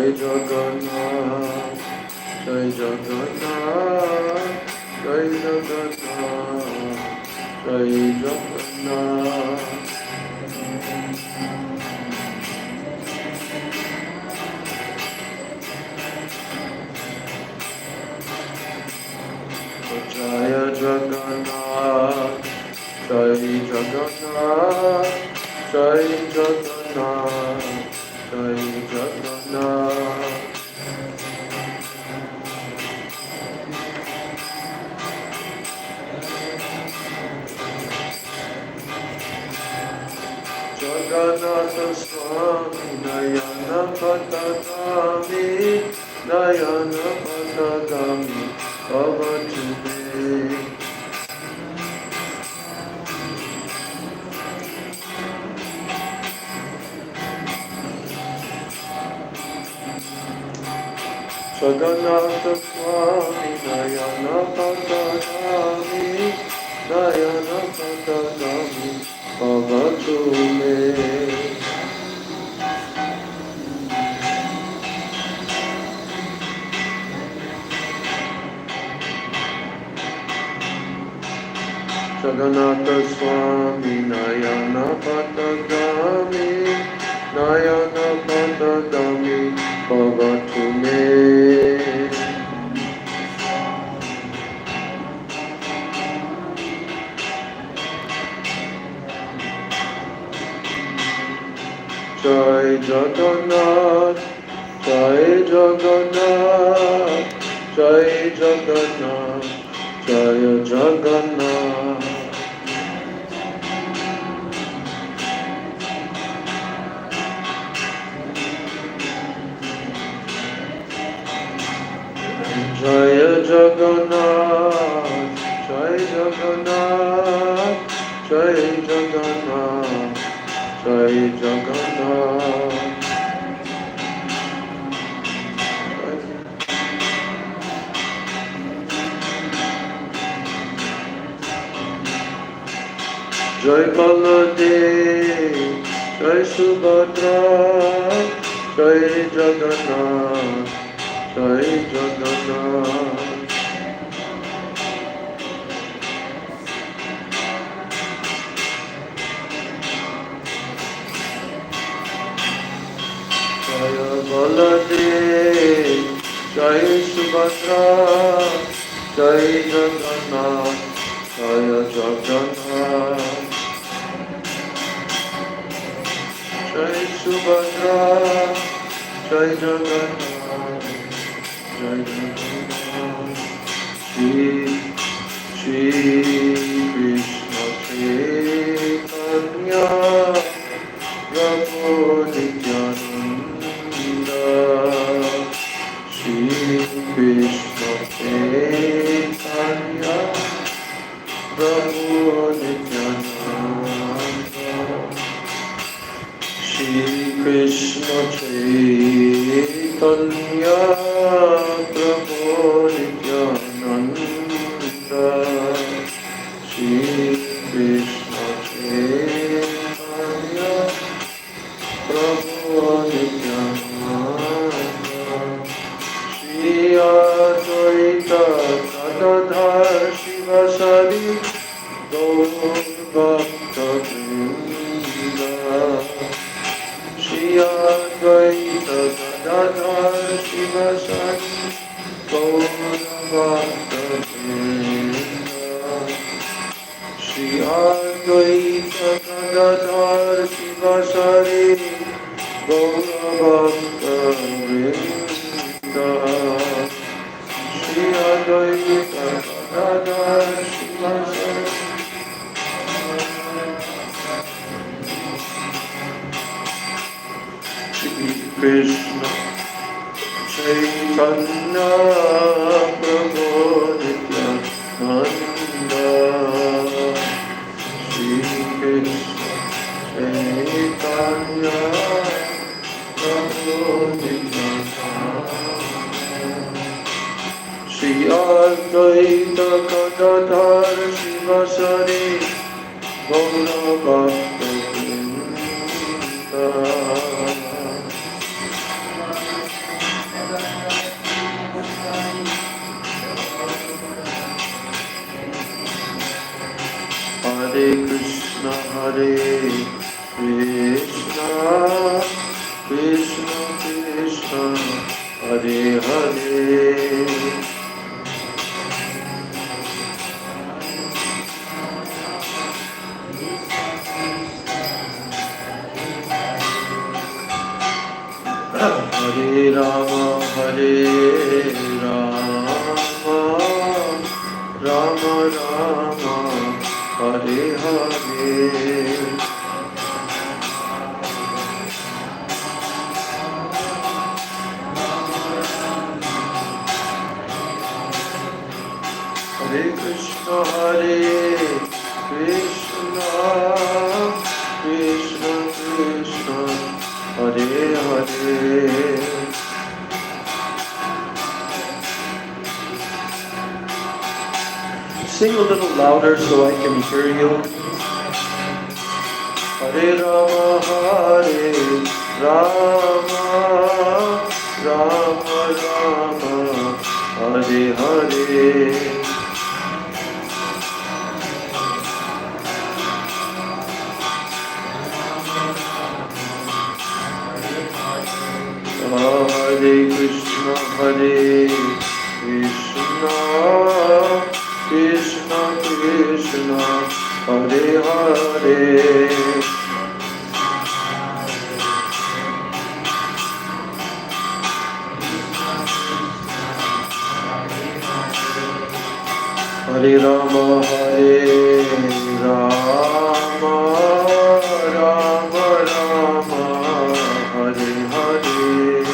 Jai Jagannath, Jai Jagannath, Jai Jagannath, Jai Jagannath. Jaya Jagannath, Jai Jagannath, Jai Jagannath, Jai Jagannath. Jagannatha Swami Nayana Patagami, Nayana Patagami, Bhavatume. Jagannatha Swami Nayana Patagami, Nayana Patagami, Bhavatume. Jagannatha Swami Nayana Patagami, Nayana Patagami, Bhavatume. Jai Jagannath, Jai Jagannath, Jai Jagannath, Jaya Jagannath. Jaya Jagannath, Jai Jagannath, Jai Jagannath, Jai Jagannath. Jai Baladev, Jai Subhadra, Jai Jagannath, Jai Jagannath. Jai Baladev, Jai Subhadra, Jai Jagannath, Jai Jagannath. Jai Subhadra, Jai Jagannath, Jai Jagannath. Shri Krishna Chaitanya, Prabhu Nityananda. Shri Krishna Chaitanya, Prabhu Nityananda. Shri Krishna Chaitanya, Prabhu Nityananda. Shri Krishna Chaitanya, Prabhu Nityananda. Shri Advaita Gadadhar Shivasari Gaur Bhakta Vrinda. Shri Advaita Gadadhar Shivasari Gaur Bhakta Vrinda. Shri Advaita Gadadhar Shivasari Gaur Bhakta Vrinda. Shri Advaita Gadadhar Shivasari Krishna Chaitanya, Prabhu Nityananda. Shri Krishna Chaitanya, Prabhu Nityananda. Shri Advaita Gadadhar Shivasari Gaura Bhakta Vrinda. Hare Krishna, Krishna Krishna, Hare Hare. Hare Rama, Rama Rama, Hare Hare. Hare Krishna, Krishna Krishna, Hare Hare. Sing a little louder so I can hear you. Hare Rama, Rama Rama, Hare Hare. Hare Krishna, Krishna Krishna, Hare Hare. Hare Rama, Rama Rama, Hare Hare.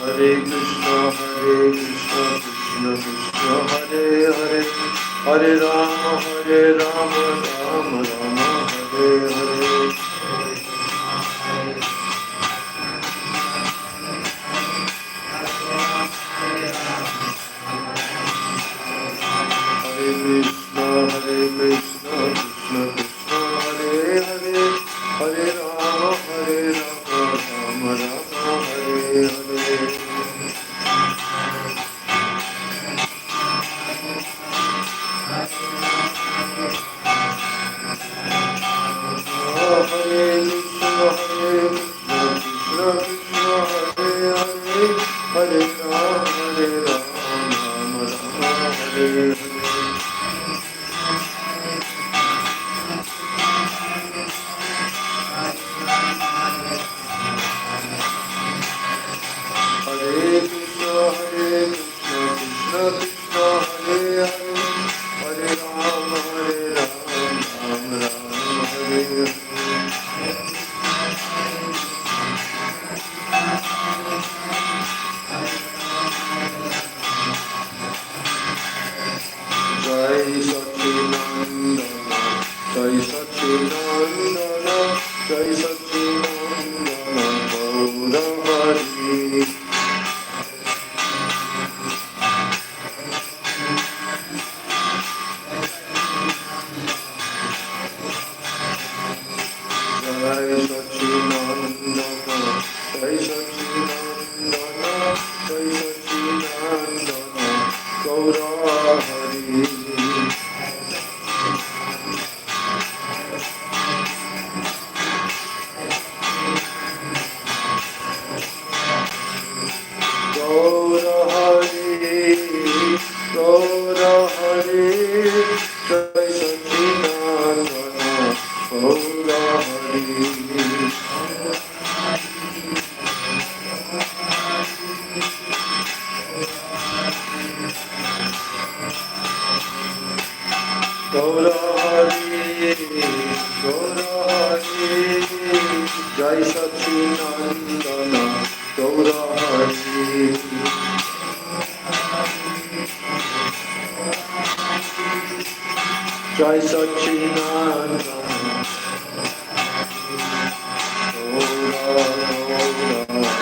Hare Krishna, Krishna Krishna, Hare Hare. Hare Rama, Rama Rama, Hare Hare. Hare Krishna, Krishna Krishna, Hare Hare. Hare Rama, Rama Rama, Hare Hare. Krishna, Krishna Krishna, Hare Hare. Hare Rama, Rama Rama, Hare Hare. Gaurahari, Gaurahari, Jai Sachinandana, Gaurahari. Jai Sachinandana, Gaurahari, Gaurahari.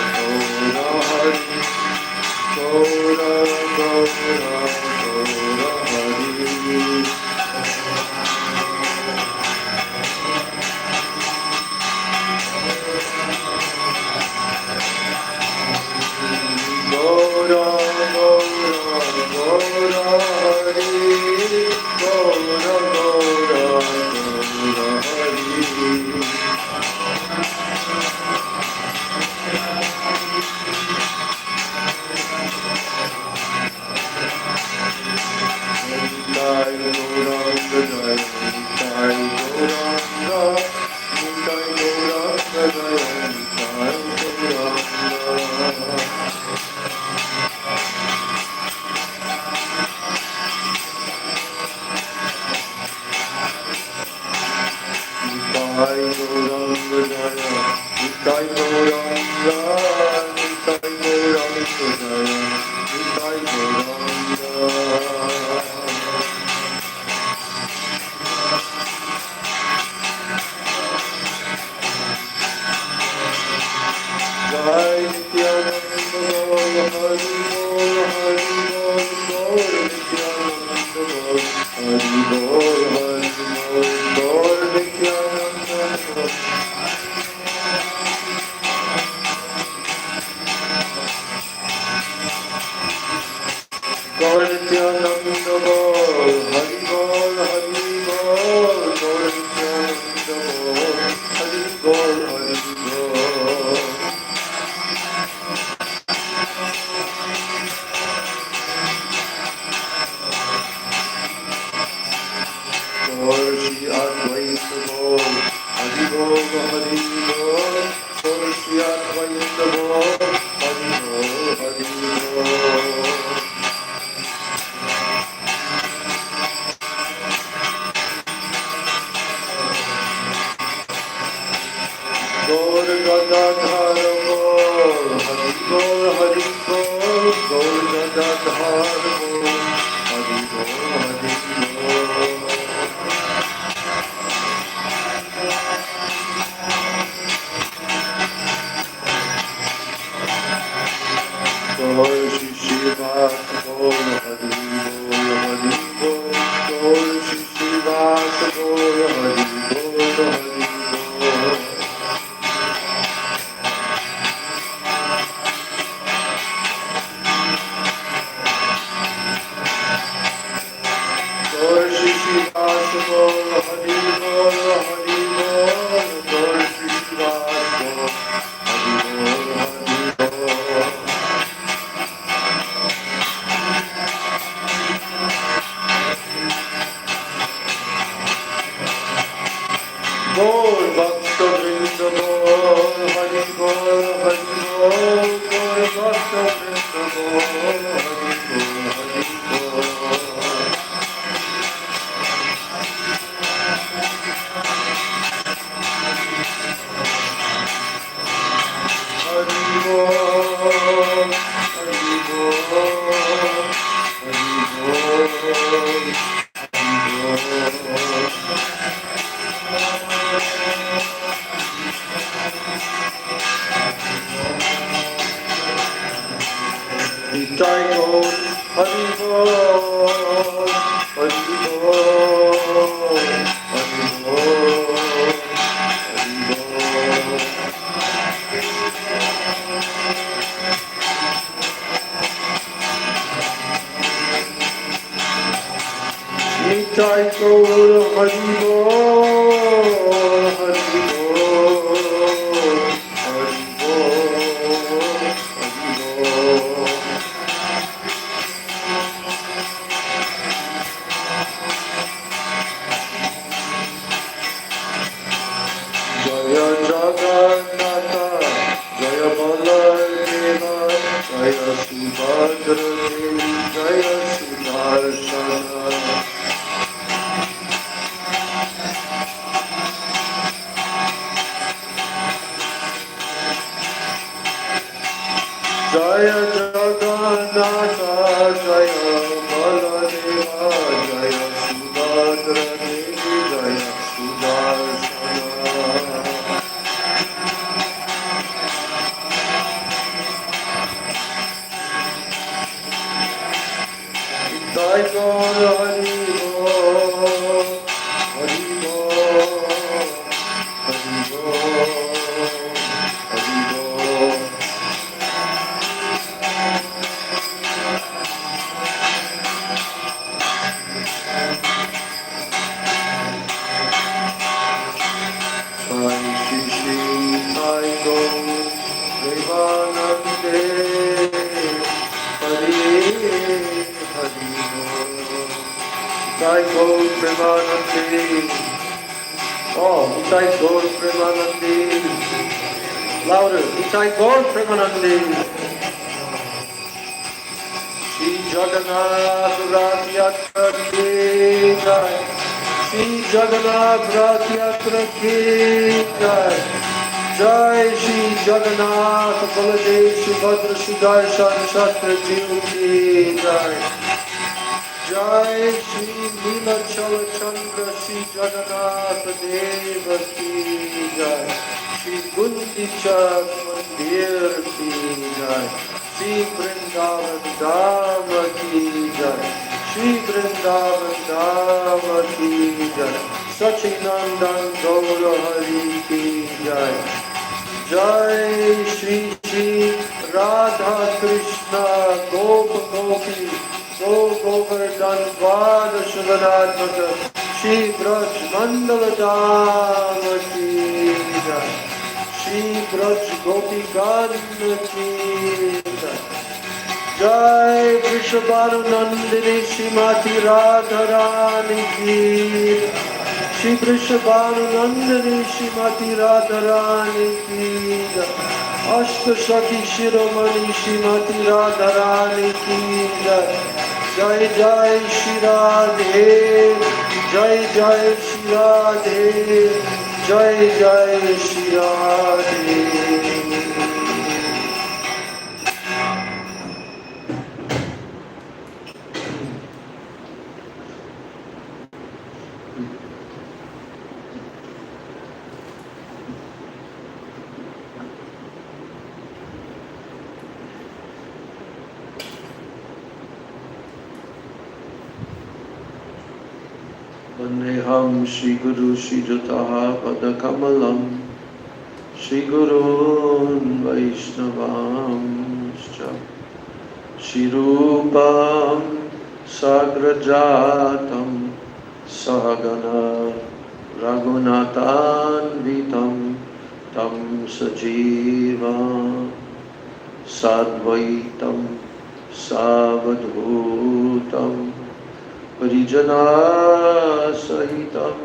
Jaya Jagannatha Jaya Baladeva Jaya Subhadra Devi Jaya Sudarsana Jai Gaur Hari Bol Hari Bol Hari Bol Hari Bol Sai Shri Shri Sai Gaur Premanande Hari Hari Bol Sai Gaur Premanande Oh, Sai Gaur Premanande Louder, Sai Gaur Premanande Shri Jagannath Rath Yatra Ki Jai Shri Jagannath Rath Yatra Ki Jai Jai Shri Jagannath Baladev Subhadra Sudarshan Shastra Jiv Ki Jai Jai Shri Leela Chala Chandra Shri Jagannath Deva Ki Jai Shri Gundicha Mandir Ki Jai Shri Vrindavan Dhama Ki Jai Shri Vrindavan Dhama Ki Jai Sachinandan Gaura Hari Ki Jai Jai Shri Shri Radha Krishna Gopa Gopi Go Govardhan Vada Shivanatmaka Shri Braj Mandala Dhama Ki Jai Shri Braj Gopi Gandha Ki Jai Jai Vrishabhanu Nandini Shrimati Radharani Ki Shri Vrishabhanu Nandini Shrimati Radharani Ki Ashta Shakhi Shiromani Shrimati Radharani Ki Jai Jai Shri Radhe Jai Jai Shri Radhe Jai Jai Shri Radhe Vandeham Shri Guru Shri Jataha Padakamalam Shri Gurun Vaishnavamscha Shri Rupam Sagrajatam Sahagana Raghunathanvitam Tam Sajiva Sadvaitam Savadhutam Parijana Sahitam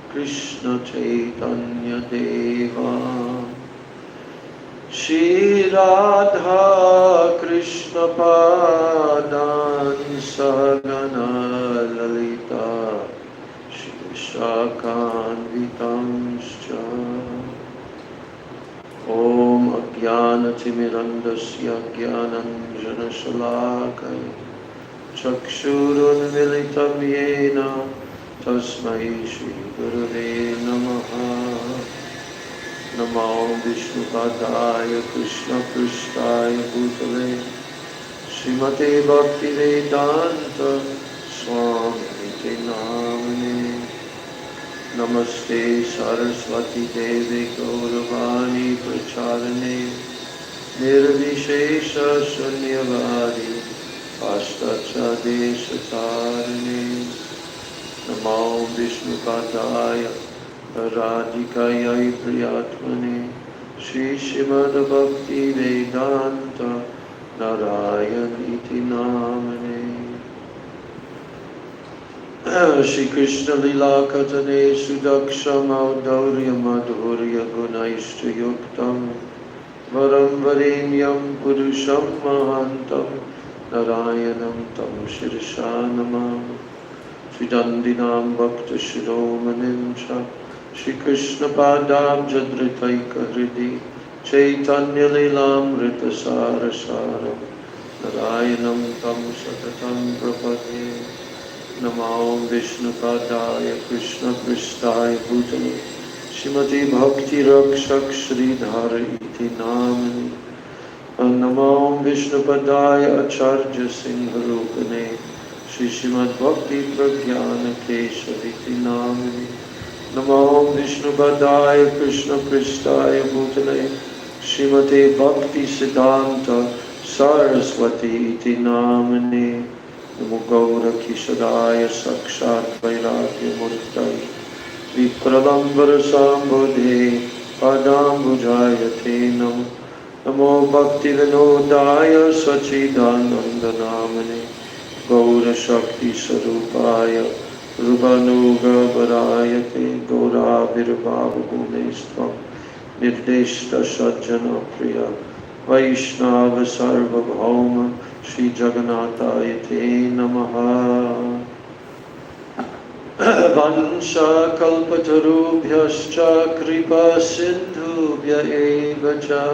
Krishna Chaitanya Deva Shri Radha Krishna Padan Sagana Lalita Shri Shakanvitamscha Om Ajnanatimirandasya Jnananjana Shalakaya Chakshurunmilitam yena tasmai Shri Gurave Namaha Namo Vishnupadaya Krishna Prishtaya Bhutale Srimate Bhaktivedanta Swami Namane Namaste Saraswati Devi Gauravani Pracharane Nirvishesha Shunyavadi Ashtacha Deshatarane Namo Vishnupadaya Radhikaya Priyatmane Shri Srimad Bhakti Vedanta Narayan Iti Namane Shri Krishna Lila Katane Sudaksha Maudurya Madhurya Gunaishta Yuktam Varam Varenyam Purusham Mahantam Narayanam Tam Shirshanamam Shri Dandinam Bhakta Shiromanim Cha Shri Krishna Padam Jadritaika Hridi Chaitanya Lilamrita Sarasaram Narayanam Tam Satatam Prapati Namo Vishnu Padaya Krishna Pristaya Bhutale Shrimati Bhakti Rakshak Sridhara Iti Namani Namo Vishnu Padaya Acharya Singharupane Shri Srimad Bhakti Pragyana Keshaviti Namani Namo Vishnu Padaya Krishna Pristaya Bhutale Shrimati Bhakti Siddhanta Saraswati Iti Namani Namo Gaura Kishadaya Sakshat Vairagya Murtai Vipralambara Sambodhe Padambujayate Namo Namo Bhakti Vinodaya Sachidananda Namane Gaura Shakti Sarupaya Rubanuga Varayate Gaura Virbhava Gunestvam Nirdeshta Sajjana Priya Vaishnava Sarvabhauma Shri Jagannatayate Namaha Vansha Kalpatarubhyascha Kripa Sindhubhya Eva Cha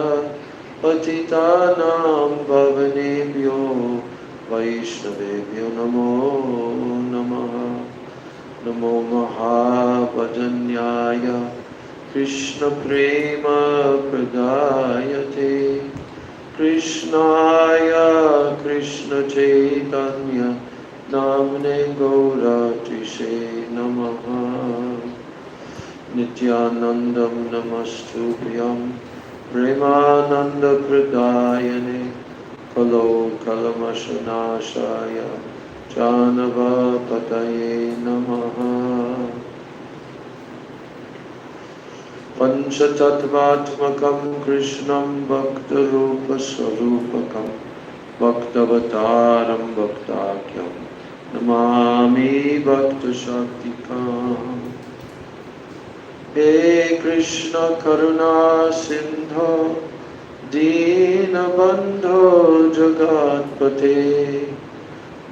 Patitanam Bhavanebhyo Vaishnavebhyo Namo Namaha Namo Mahabhajanyaya Krishna Prema Pradayate Krishnaya Krishna Chaitanya Namne Gaura Tishe Namaha Nityanandam Namastubhyam Premananda Pradayane Kalo Kalamashanashaya Janava Pataye Namaha Panchatattvatmakam Krishnam Bhaktarupa Swarupakam Bhaktavataram Bhaktakyam Namami Bhakta Shaktikam He Krishna Karuna Sindho Dinabandho Jagatpate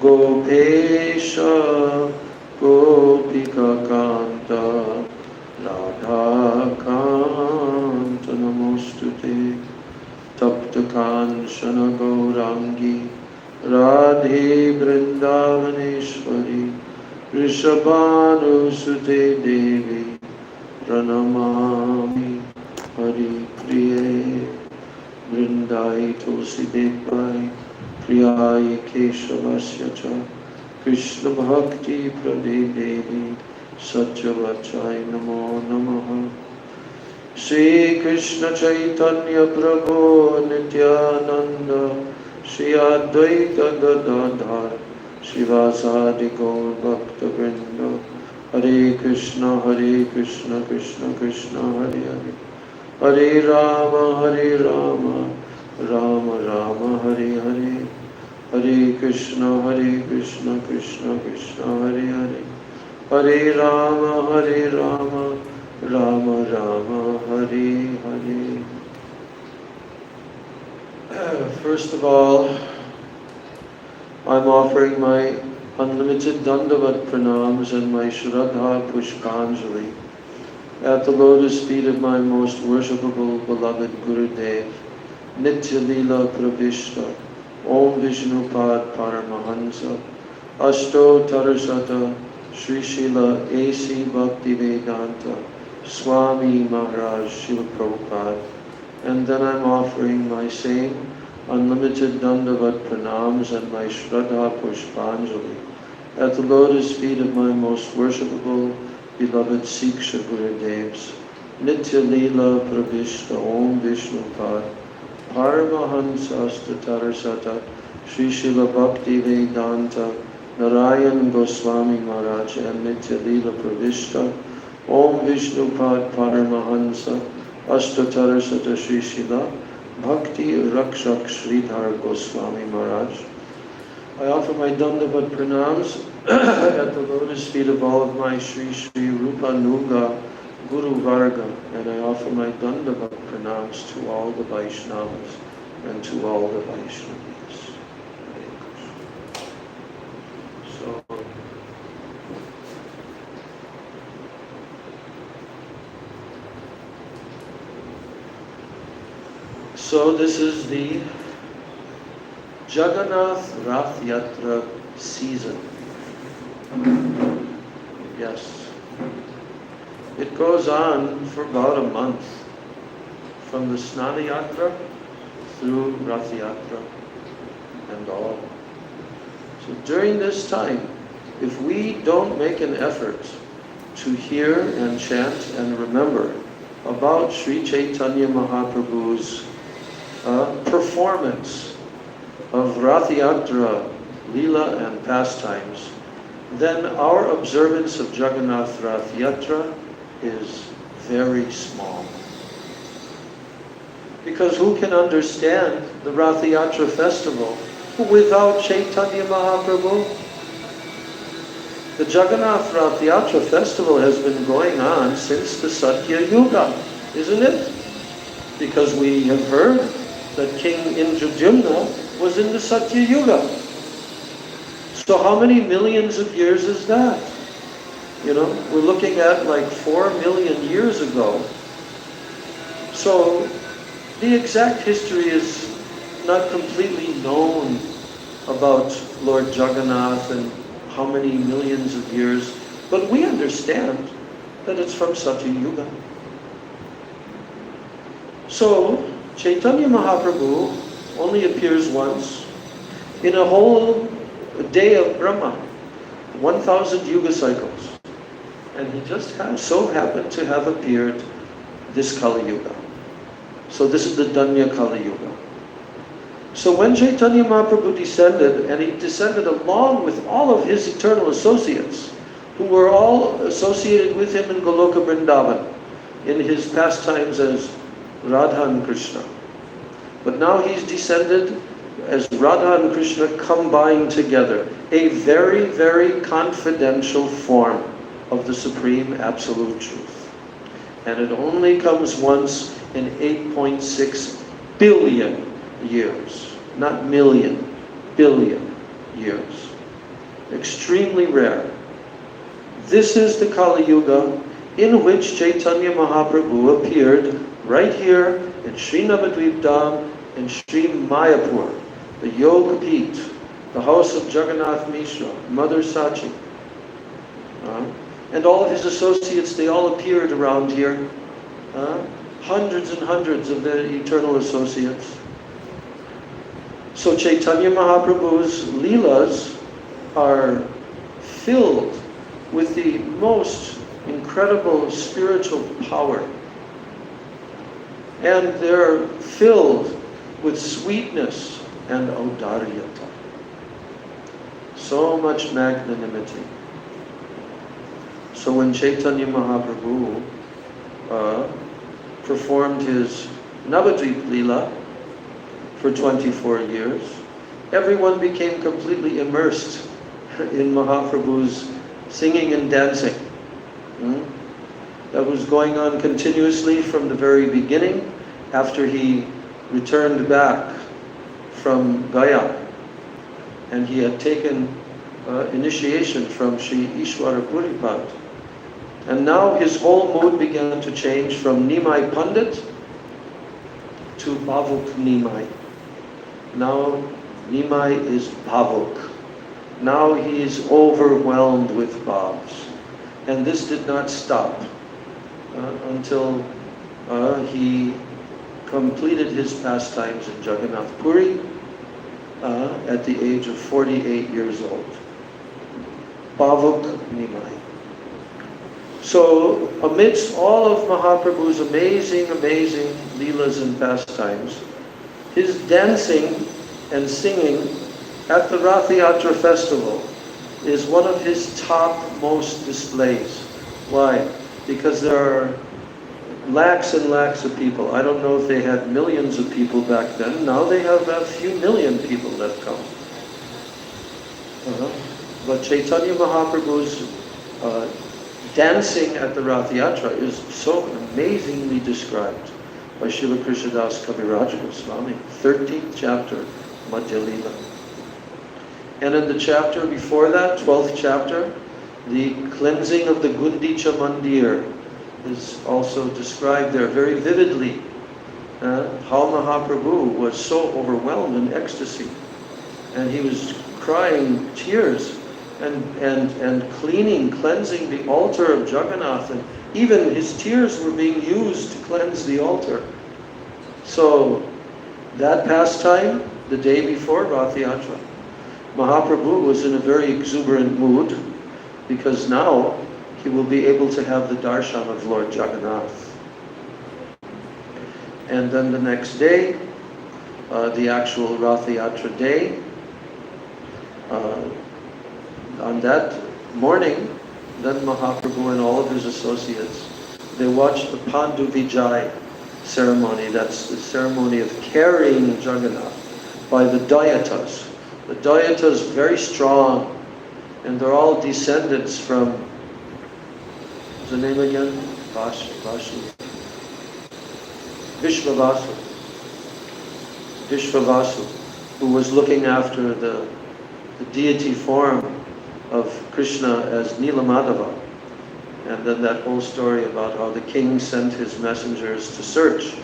Gopesha Gopika Kanta Radha Kanta Namostute Tapta Kanchana Gaurangi Radhe Vrindavaneshwari Rishabhanu Sute Devi Pranamami Hari Priye Vrindai Tulsi Devai Priyai Keshavasya Cha Krishna Bhakti Prade Devi Satchavachai Namo Namaha Shri Krishna Chaitanya Prabhu Nityananda Shri Advaita Gadadhar Shivasadi Gaur Bhakta Vrinda Hare Krishna Krishna Krishna Hare Hare Hare Rama Rama Rama Hare Hare Hare Krishna Krishna Krishna Hare Hare Hare Rama Rama Rama Hare Hare. First of all, I'm offering my unlimited Dandavat Pranams and my Shraddha Pushpanjali at the lotus feet of my most worshipable beloved Gurudev, Nitya Leela Pravishta, Om Vishnupad Paramahansa, Ashto Tarasata, Sri Srila A.C. Bhaktivedanta, Swami Maharaj Srila Prabhupada. And then I'm offering my same unlimited Dandavat Pranams and my Shraddha Pushpanjali at the lotus feet of my most worshipable beloved Siksha Gurudevs, Nitya Leela Pravishta Om Vishnupad, Paramahansa Astatarasata, Sri Srila Bhaktivedanta, Narayan Goswami Maharaj and Nitya Leela Pravishta, Om Vishnupad Paramahansa, Ashtatarasata Sri Srila Bhakti Rakshak Sridhar Goswami Maharaj. I offer my Dandavat Pranams at the lotus feet of all of my Sri Sri Rupa Nuga Guru Varga, and I offer my Dandavat Pranams to all the Vaishnavas and to all the Vaishnavis. So, So this is the Jagannath Rath Yatra season. Yes. It goes on for about a month, from the Snana Yatra through Rath Yatra and all. So during this time, if we don't make an effort to hear and chant and remember about Sri Chaitanya Mahaprabhu's performance of Rath Yatra, Leela and pastimes, then our observance of Jagannath Rath Yatra is very small. Because who can understand the Rath Yatra festival without Chaitanya Mahaprabhu? The Jagannath Rath Yatra festival has been going on since the Satya Yuga, isn't it? Because we have heard that King Indradyumna was in the Satya Yuga. So how many millions of years is that? You know, we're looking at like 4 million years ago. So the exact history is not completely known about Lord Jagannath and how many millions of years, but we understand that it's from Satya Yuga. So Chaitanya Mahaprabhu only appears once in a whole day of Brahma, 1,000 Yuga cycles. And he just so happened to have appeared this Kali Yuga. So this is the Danya Kali Yuga. So when Chaitanya Mahaprabhu descended, and he descended along with all of his eternal associates, who were all associated with him in Goloka Vrindavan, in his pastimes as Radha and Krishna. But now he's descended as Radha and Krishna combined together, a very, very confidential form of the Supreme Absolute Truth. And it only comes once in 8.6 billion years. Not million, billion years. Extremely rare. This is the Kali Yuga in which Chaitanya Mahaprabhu appeared right here in Sri Navadvip Dham in Sri Mayapur, the Yoga Peeth, the house of Jagannath Mishra, Mother Sachi. And all of his associates, they all appeared around here. Hundreds and hundreds of the eternal associates. So Chaitanya Mahaprabhu's Leelas are filled with the most incredible spiritual power. And they're filled with sweetness and audaryata. So much magnanimity. So when Chaitanya Mahaprabhu performed his Navadvip Leela for 24 years, everyone became completely immersed in Mahaprabhu's singing and dancing. That was going on continuously from the very beginning, after he returned back from Gaya. And he had taken initiation from Sri Ishwara Puripad. And now his whole mood began to change from Nimai Pandit to Bhavuk Nimai. Now Nimai is Bhavuk. Now he is overwhelmed with bhavs. And this did not stop until he completed his pastimes in Jagannath Puri at the age of 48 years old. Bhavuk Nimai. So amidst all of Mahaprabhu's amazing, amazing leelas and pastimes, his dancing and singing at the Rath Yatra festival is one of his topmost displays. Why? Because there are lakhs and lakhs of people. I don't know if they had millions of people back then. Now they have a few million people that come. But Chaitanya Mahaprabhu's dancing at the Rath Yatra is so amazingly described by Srila Krishnadas Kaviraj Goswami, 13th chapter, Madhya Leela. And in the chapter before that, 12th chapter, the cleansing of the Gundicha Mandir is also described there very vividly. how Mahaprabhu was so overwhelmed in ecstasy. And he was crying tears and cleansing the altar of Jagannath. And even his tears were being used to cleanse the altar. So that pastime, the day before Rath Yatra, Mahaprabhu was in a very exuberant mood because now he will be able to have the darshan of Lord Jagannath. And then the next day, the actual Rath Yatra day, on that morning, then Mahaprabhu and all of his associates, they watched the Pandu Vijay ceremony. That's the ceremony of carrying Jagannath by the Dayatas. The Dayatas very strong, and they're all descendants from, what's the name again? Vishvavasu, who was looking after the deity form of Krishna as Nilamadava. And then that whole story about how the king sent his messengers to search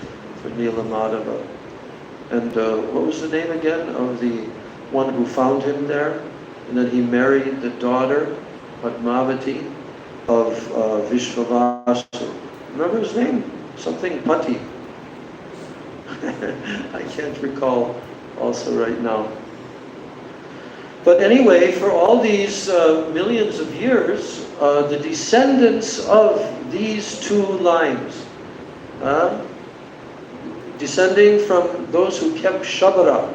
for Nilamadava. And what was the name again of the one who found him there? And then he married the daughter, Padmanabha, of Vishvavasu. Remember his name? Something Pati. I can't recall also right now. But anyway, for all these millions of years, the descendants of these two lines, descending from those who kept Shabara.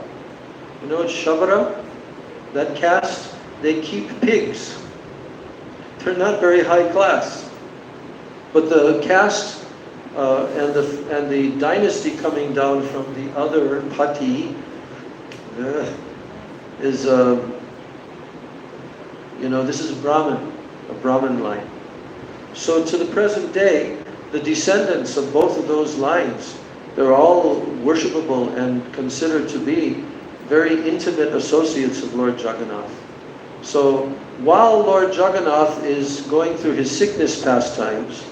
You know what Shabara? That caste, they keep pigs. They're not very high class. But the caste and the dynasty coming down from the other Pati is, this is a Brahmin line. So to the present day, the descendants of both of those lines, they're all worshipable and considered to be very intimate associates of Lord Jagannath. So while Lord Jagannath is going through his sickness pastimes,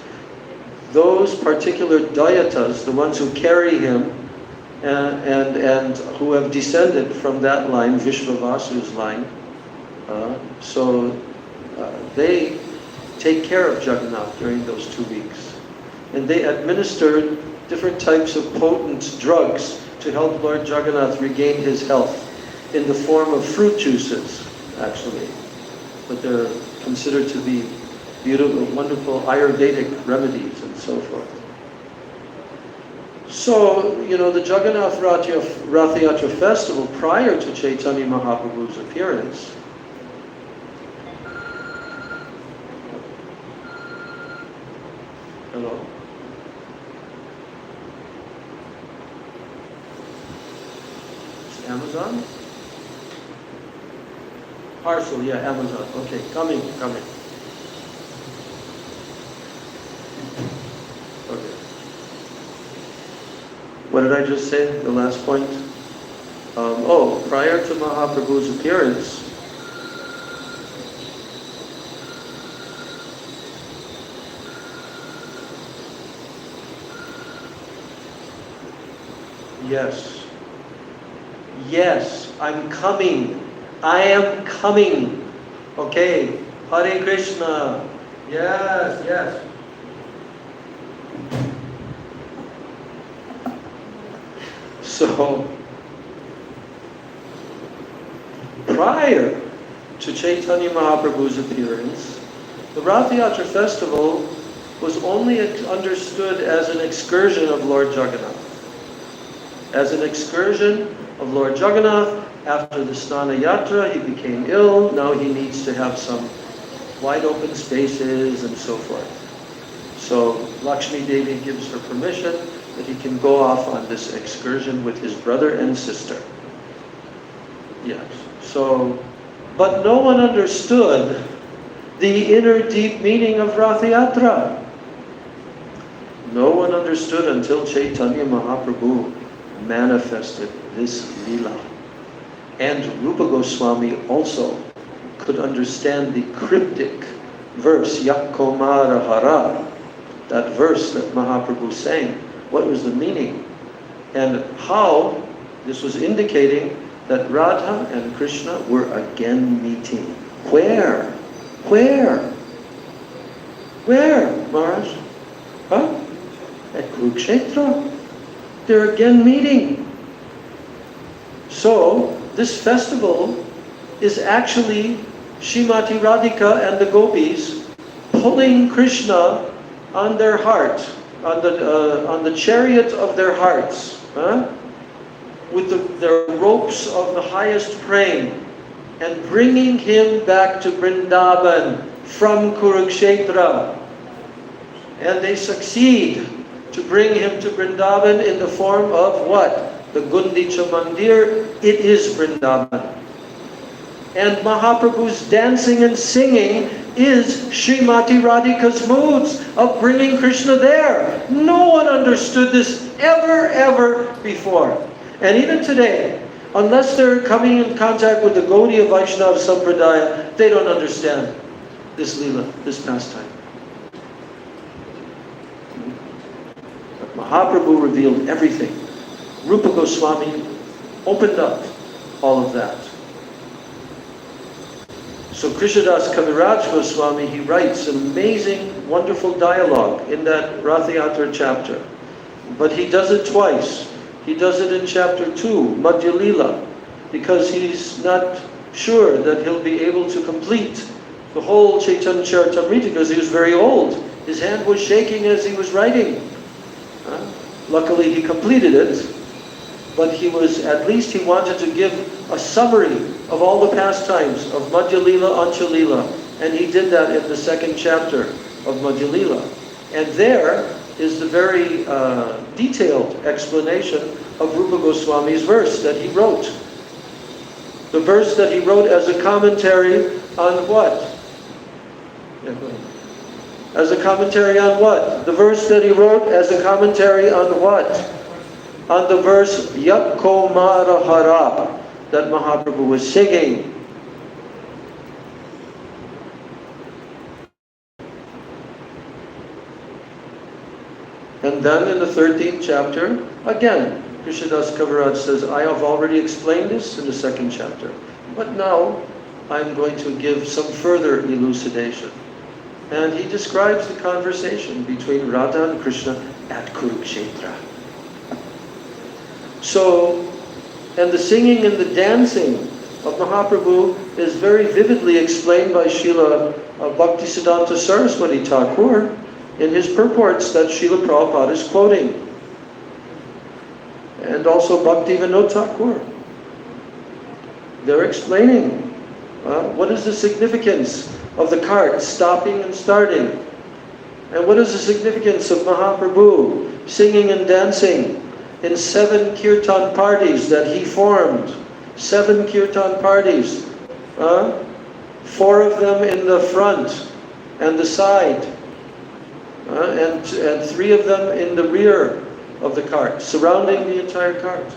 those particular Dayatas, the ones who carry him and who have descended from that line, Vishvavasu's line, they take care of Jagannath during those 2 weeks. And they administer different types of potent drugs to help Lord Jagannath regain his health in the form of fruit juices, actually. But they're considered to be beautiful, wonderful Ayurvedic remedies and so forth. So, the Jagannath Rath Yatra festival prior to Chaitanya Mahaprabhu's appearance, hello? It's Amazon? Parcel, yeah, Amazon. Okay, coming. Okay. What did I just say? The last point? Prior to Mahaprabhu's appearance, Yes, I'm coming. I am coming. Okay. Hare Krishna. Yes. So, prior to Chaitanya Mahaprabhu's appearance, the Rath Yatra festival was only understood as an excursion of Lord Jagannath. As an excursion of Lord Jagannath, after the Snana Yatra, he became ill. Now he needs to have some wide open spaces and so forth. So Lakshmi Devi gives her permission that he can go off on this excursion with his brother and sister. Yes. So, but no one understood the inner deep meaning of Rath Yatra. No one understood until Chaitanya Mahaprabhu manifested this lila. And Rupa Goswami also could understand the cryptic verse, Yakomara Hara, that verse that Mahaprabhu sang. What was the meaning? And how this was indicating that Radha and Krishna were again meeting. Where? Where? Where, Maharaj? Huh? At Kurukshetra. They're again meeting. So, this festival is actually Srimati Radhika and the gopis pulling Krishna on their heart, on the chariot of their hearts, with their ropes of the highest praying, and bringing him back to Vrindavan from Kurukshetra. And they succeed to bring him to Vrindavan in the form of what? The Gundicha Mandir. It is Vrindavan. And Mahaprabhu's dancing and singing is Srimati Radhika's moods of bringing Krishna there. No one understood this ever before. And even today, unless they're coming in contact with the Gaudiya Vaishnava Sampradaya, they don't understand this Leela, this pastime. But Mahaprabhu revealed everything. Rupa Goswami opened up all of that. So Krishnadas Kaviraj Goswami, he writes an amazing, wonderful dialogue in that Ratha Yatra chapter. But he does it twice. He does it in chapter 2, Madhya Leela, because he's not sure that he'll be able to complete the whole Chaitanya Charitamrita because he was very old. His hand was shaking as he was writing. Luckily he completed it, but he wanted to give a summary of all the pastimes of Madhya Leela, Ancha Leela, and he did that in the second chapter of Madhya Leela. And there is the very detailed explanation of Rupa Goswami's verse that he wrote. The verse that he wrote as a commentary on what? As a commentary on what? The verse that he wrote as a commentary on what? On the verse Yakko Mara Hara that Mahaprabhu was singing. And then in the 13th chapter, again, Krishnadas Kaviraj says, I have already explained this in the second chapter, but now I'm going to give some further elucidation. And he describes the conversation between Radha and Krishna at Kurukshetra. So, and the singing and the dancing of Mahaprabhu is very vividly explained by Srila Bhaktisiddhanta Saraswati Thakur in his purports that Srila Prabhupada is quoting. And also Bhakti Vinod Thakur. They're explaining what is the significance of the cart stopping and starting. And what is the significance of Mahaprabhu singing and dancing in 7 kirtan parties that he formed. 7 kirtan parties. 4 of them in the front and the side. And 3 of them in the rear of the cart, surrounding the entire cart.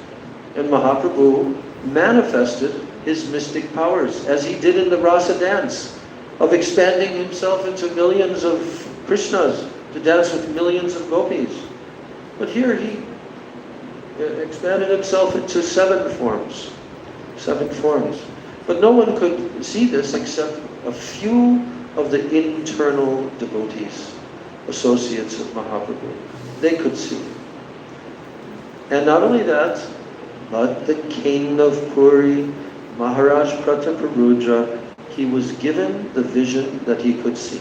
And Mahaprabhu manifested his mystic powers, as he did in the rasa dance, of expanding himself into millions of Krishnas, to dance with millions of gopis. But here he expanded himself into 7 forms. 7 forms. But no one could see this except a few of the internal devotees, associates of Mahaprabhu. They could see. And not only that, but the king of Puri, Maharaj Prataparudra, he was given the vision that he could see.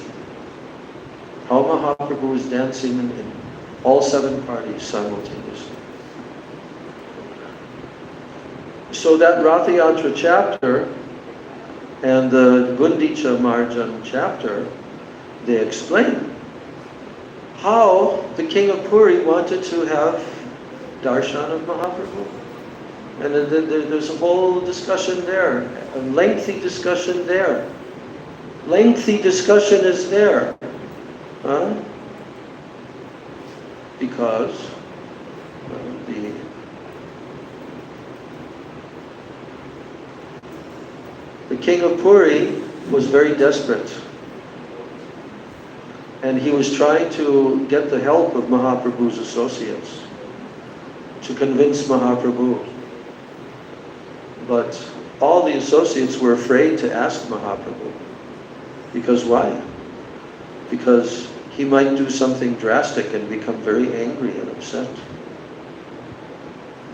How Mahaprabhu was dancing in all 7 parties simultaneously. So that Ratha Yatra chapter and the Gundicha Marjan chapter, they explain how the king of Puri wanted to have darshan of Mahaprabhu. And there's a whole discussion there, a lengthy discussion there. Lengthy discussion is there. Because the king of Puri was very desperate. And he was trying to get the help of Mahaprabhu's associates to convince Mahaprabhu. But all the associates were afraid to ask Mahaprabhu. Because why? Because he might do something drastic and become very angry and upset.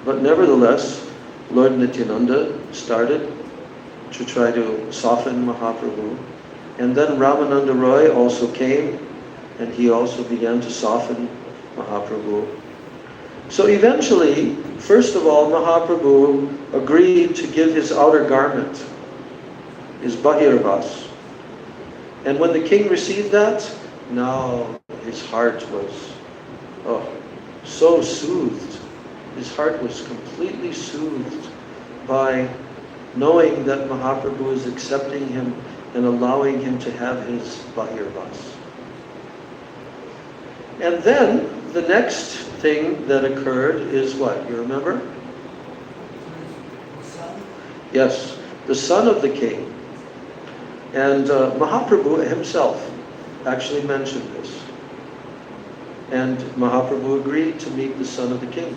But nevertheless, Lord Nityananda started to try to soften Mahaprabhu. And then Ramananda Roy also came, and he also began to soften Mahaprabhu. So eventually, first of all, Mahaprabhu agreed to give his outer garment, his bahirvas. And when the king received that, now his heart was so soothed. His heart was completely soothed by knowing that Mahaprabhu is accepting him and allowing him to have his bahirvas. And then the next thing that occurred is what? You remember? Yes, the son of the king. And Mahaprabhu himself actually mentioned this. And Mahaprabhu agreed to meet the son of the king.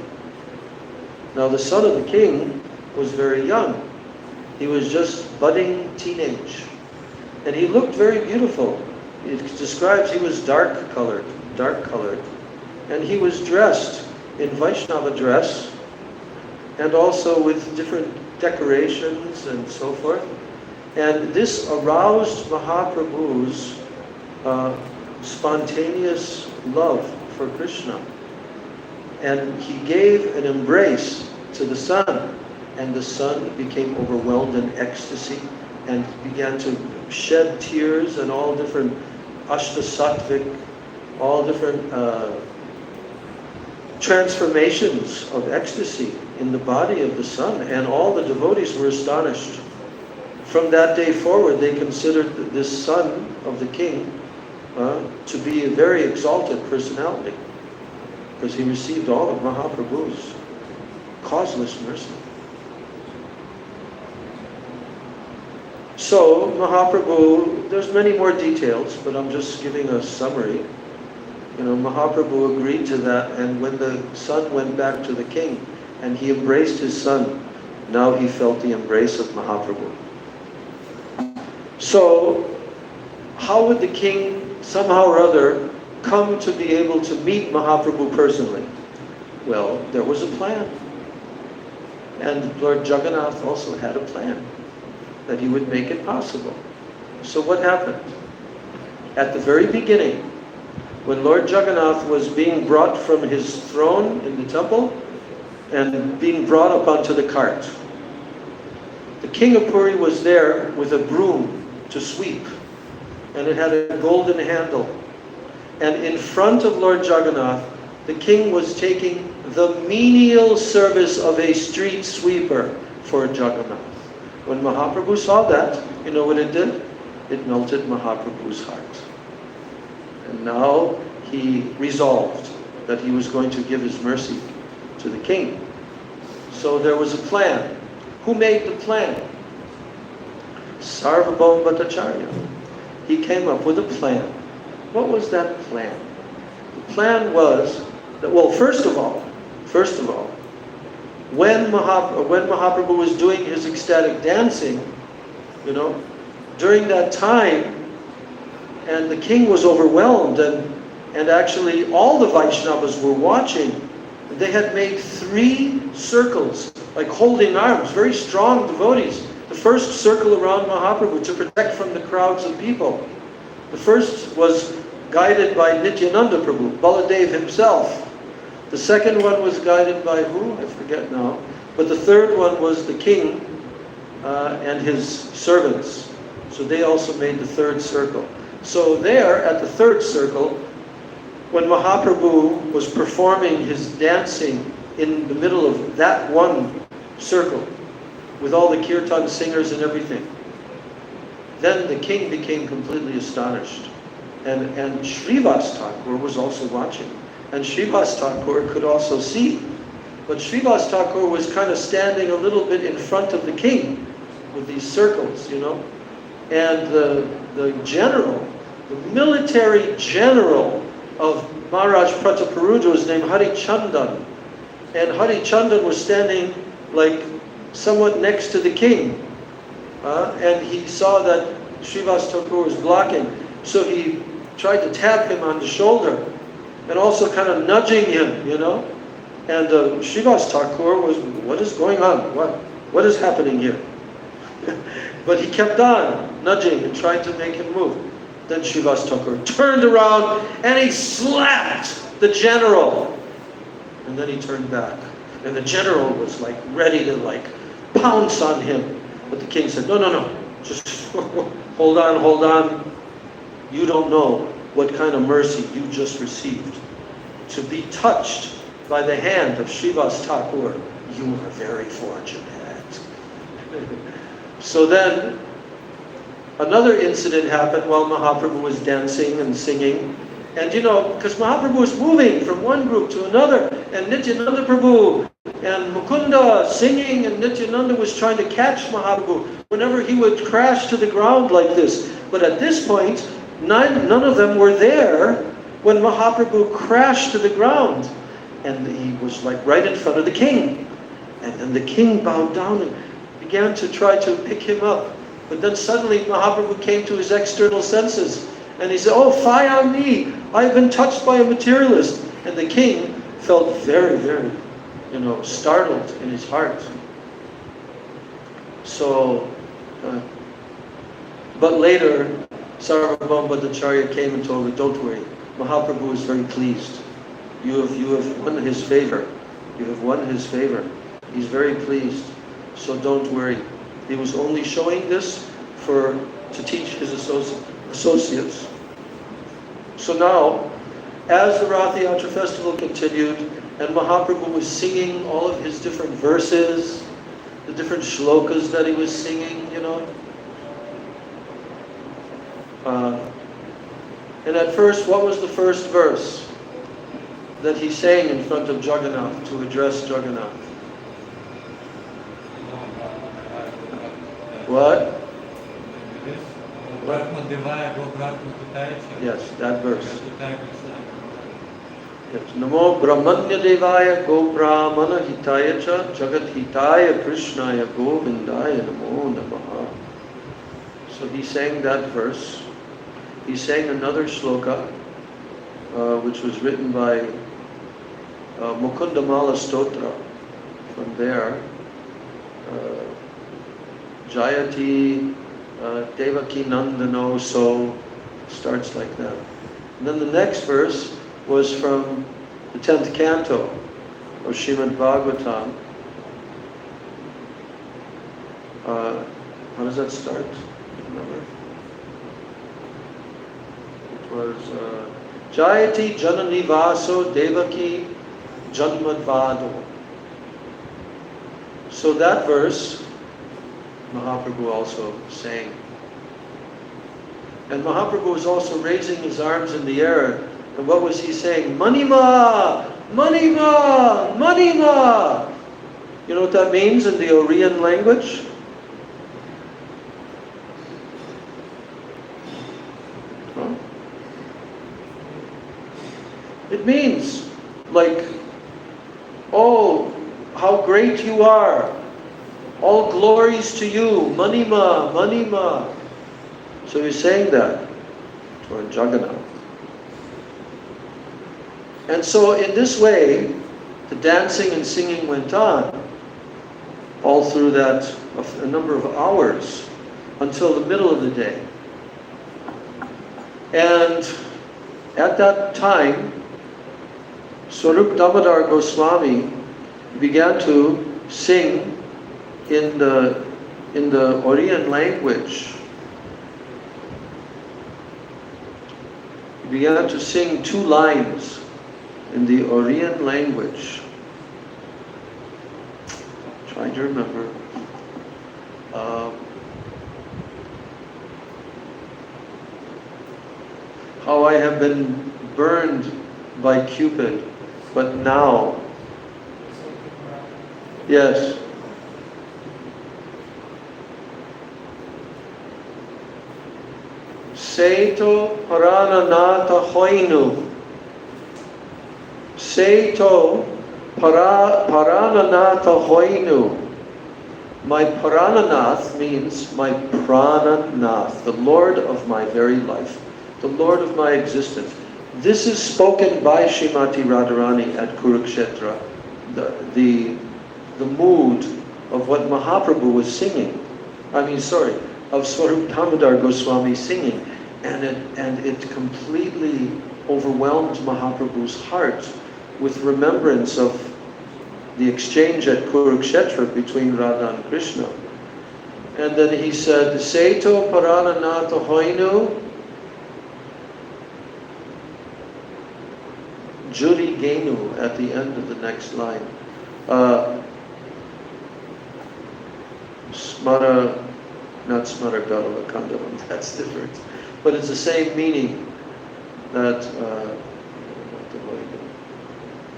Now the son of the king was very young. He was just budding teenage. And he looked very beautiful. It describes he was dark colored. And he was dressed in Vaishnava dress and also with different decorations and so forth. And this aroused Mahaprabhu's spontaneous love for Krishna. And he gave an embrace to the son, and the son became overwhelmed in ecstasy and began to shed tears and all different ashtasattvic, all different transformations of ecstasy in the body of the son, and all the devotees were astonished. From that day forward, they considered this son of the king to be a very exalted personality, because he received all of Mahaprabhu's causeless mercy. So Mahaprabhu, there's many more details, but I'm just giving a summary. Mahaprabhu agreed to that, and when the son went back to the king and he embraced his son, now he felt the embrace of Mahaprabhu. So, how would the king somehow or other come to be able to meet Mahaprabhu personally? Well, there was a plan. And Lord Jagannath also had a plan that he would make it possible. So what happened? At the very beginning, when Lord Jagannath was being brought from his throne in the temple and being brought up onto the cart, the king of Puri was there with a broom to sweep, and it had a golden handle. And in front of Lord Jagannath, the king was taking the menial service of a street sweeper for Jagannath. When Mahaprabhu saw that, you know what it did? It melted Mahaprabhu's heart. And now he resolved that he was going to give his mercy to the king. So there was a plan. Who made the plan? Sarvabhauma Bhattacharya. He came up with a plan. What was that plan? The plan was that, well, first of all, when Mahaprabhu was doing his ecstatic dancing, during that time, and the king was overwhelmed, and actually all the Vaishnavas were watching. They had made 3 circles, like holding arms, very strong devotees. The first circle around Mahaprabhu to protect from the crowds of people. The first was guided by Nityananda Prabhu, Baladev himself. The second one was guided by who? I forget now. But the third one was the king and his servants. So they also made the third circle. So there, at the third circle, when Mahaprabhu was performing his dancing in the middle of that one circle, with all the kirtan singers and everything, then the king became completely astonished. And Srivas Thakur was also watching. And Srivas Thakur could also see. But Srivas Thakur was kind of standing a little bit in front of the king with these circles, And the general, the military general of Maharaj Prataparudra was named Harichandan. and Harichandra was standing like somewhat next to the king. And he saw that Srivas Thakur was blocking. So he tried to tap him on the shoulder and also kind of nudging him, you know. And Srivas Thakur was, what is going on? What is happening here? But he kept on nudging and trying to make him move. Then Srivas Thakur turned around and he slapped the general. And then he turned back. And the general was like ready to like pounce on him. But the king said, no, just hold on. You don't know what kind of mercy you just received. To be touched by the hand of Srivas Thakur, you are very fortunate. So then, another incident happened while Mahaprabhu was dancing and singing. And you know, because Mahaprabhu was moving from one group to another, and Nityananda Prabhu and Mukunda singing, and Nityananda was trying to catch Mahaprabhu whenever he would crash to the ground like this. But at this point, none of them were there when Mahaprabhu crashed to the ground. And he was like right in front of the king. And then the king bowed down and began to try to pick him up. But then suddenly Mahaprabhu came to his external senses. And he said, oh, fie on me. I have been touched by a materialist. And the king felt very, very, startled in his heart. So, but later, Sarvabhauma Bhattacharya came and told him, don't worry. Mahaprabhu is very pleased. You have won his favor. You have won his favor. He's very pleased. So don't worry. He was only showing this to teach his associates. So now, as the Rath Yatra festival continued, and Mahaprabhu was singing all of his different verses, the different shlokas that he was singing, and at first, what was the first verse that he sang in front of Jagannath to address Jagannath? What? Yes, that verse. Yes. Namo Brahmanya Devaya Go Brahmana Hitaya Cha Jagat Hitaya Krishnaya Govindaya Namo Namaha. So he sang that verse. He sang another shloka, which was written by Mukundamala Stotra. From there, Jayati Devaki Nandano, so starts like that. And then the next verse was from the 10th canto of Srimad Bhagavatam. How does that start? Remember? It was Jayati Janani Vaso Devaki Janmadvado. So that verse Mahaprabhu also sang. And Mahaprabhu was also raising his arms in the air. And what was he saying? Manima! Manima! Manima! You know what that means in the Oriyan language? Huh? It means like, oh, how great you are. All glories to you. Manima, Manima. So he's saying that for Jagannath. And so in this way, the dancing and singing went on all through that a number of hours until the middle of the day. And at that time, Swarup Damodar Goswami began to sing in the Oriyan language. He began to sing 2 lines in the Oriyan language. Trying to remember. How I have been burned by Cupid, but now. Yes. Seito Parananata Hoinu. Seito Parananatha hoinu. My Parananath means my Prananath, the Lord of my very life, the Lord of my existence. This is spoken by Srimati Radharani at Kurukshetra, the mood of what Mahaprabhu was singing. Of Swarup Damodar Goswami singing. And it completely overwhelmed Mahaprabhu's heart with remembrance of the exchange at Kurukshetra between Radha and Krishna. And then he said, Seto Parananatha hoinu Juri Genu at the end of the next line. Not Smara Galava Kandavam, that's different. But it's the same meaning that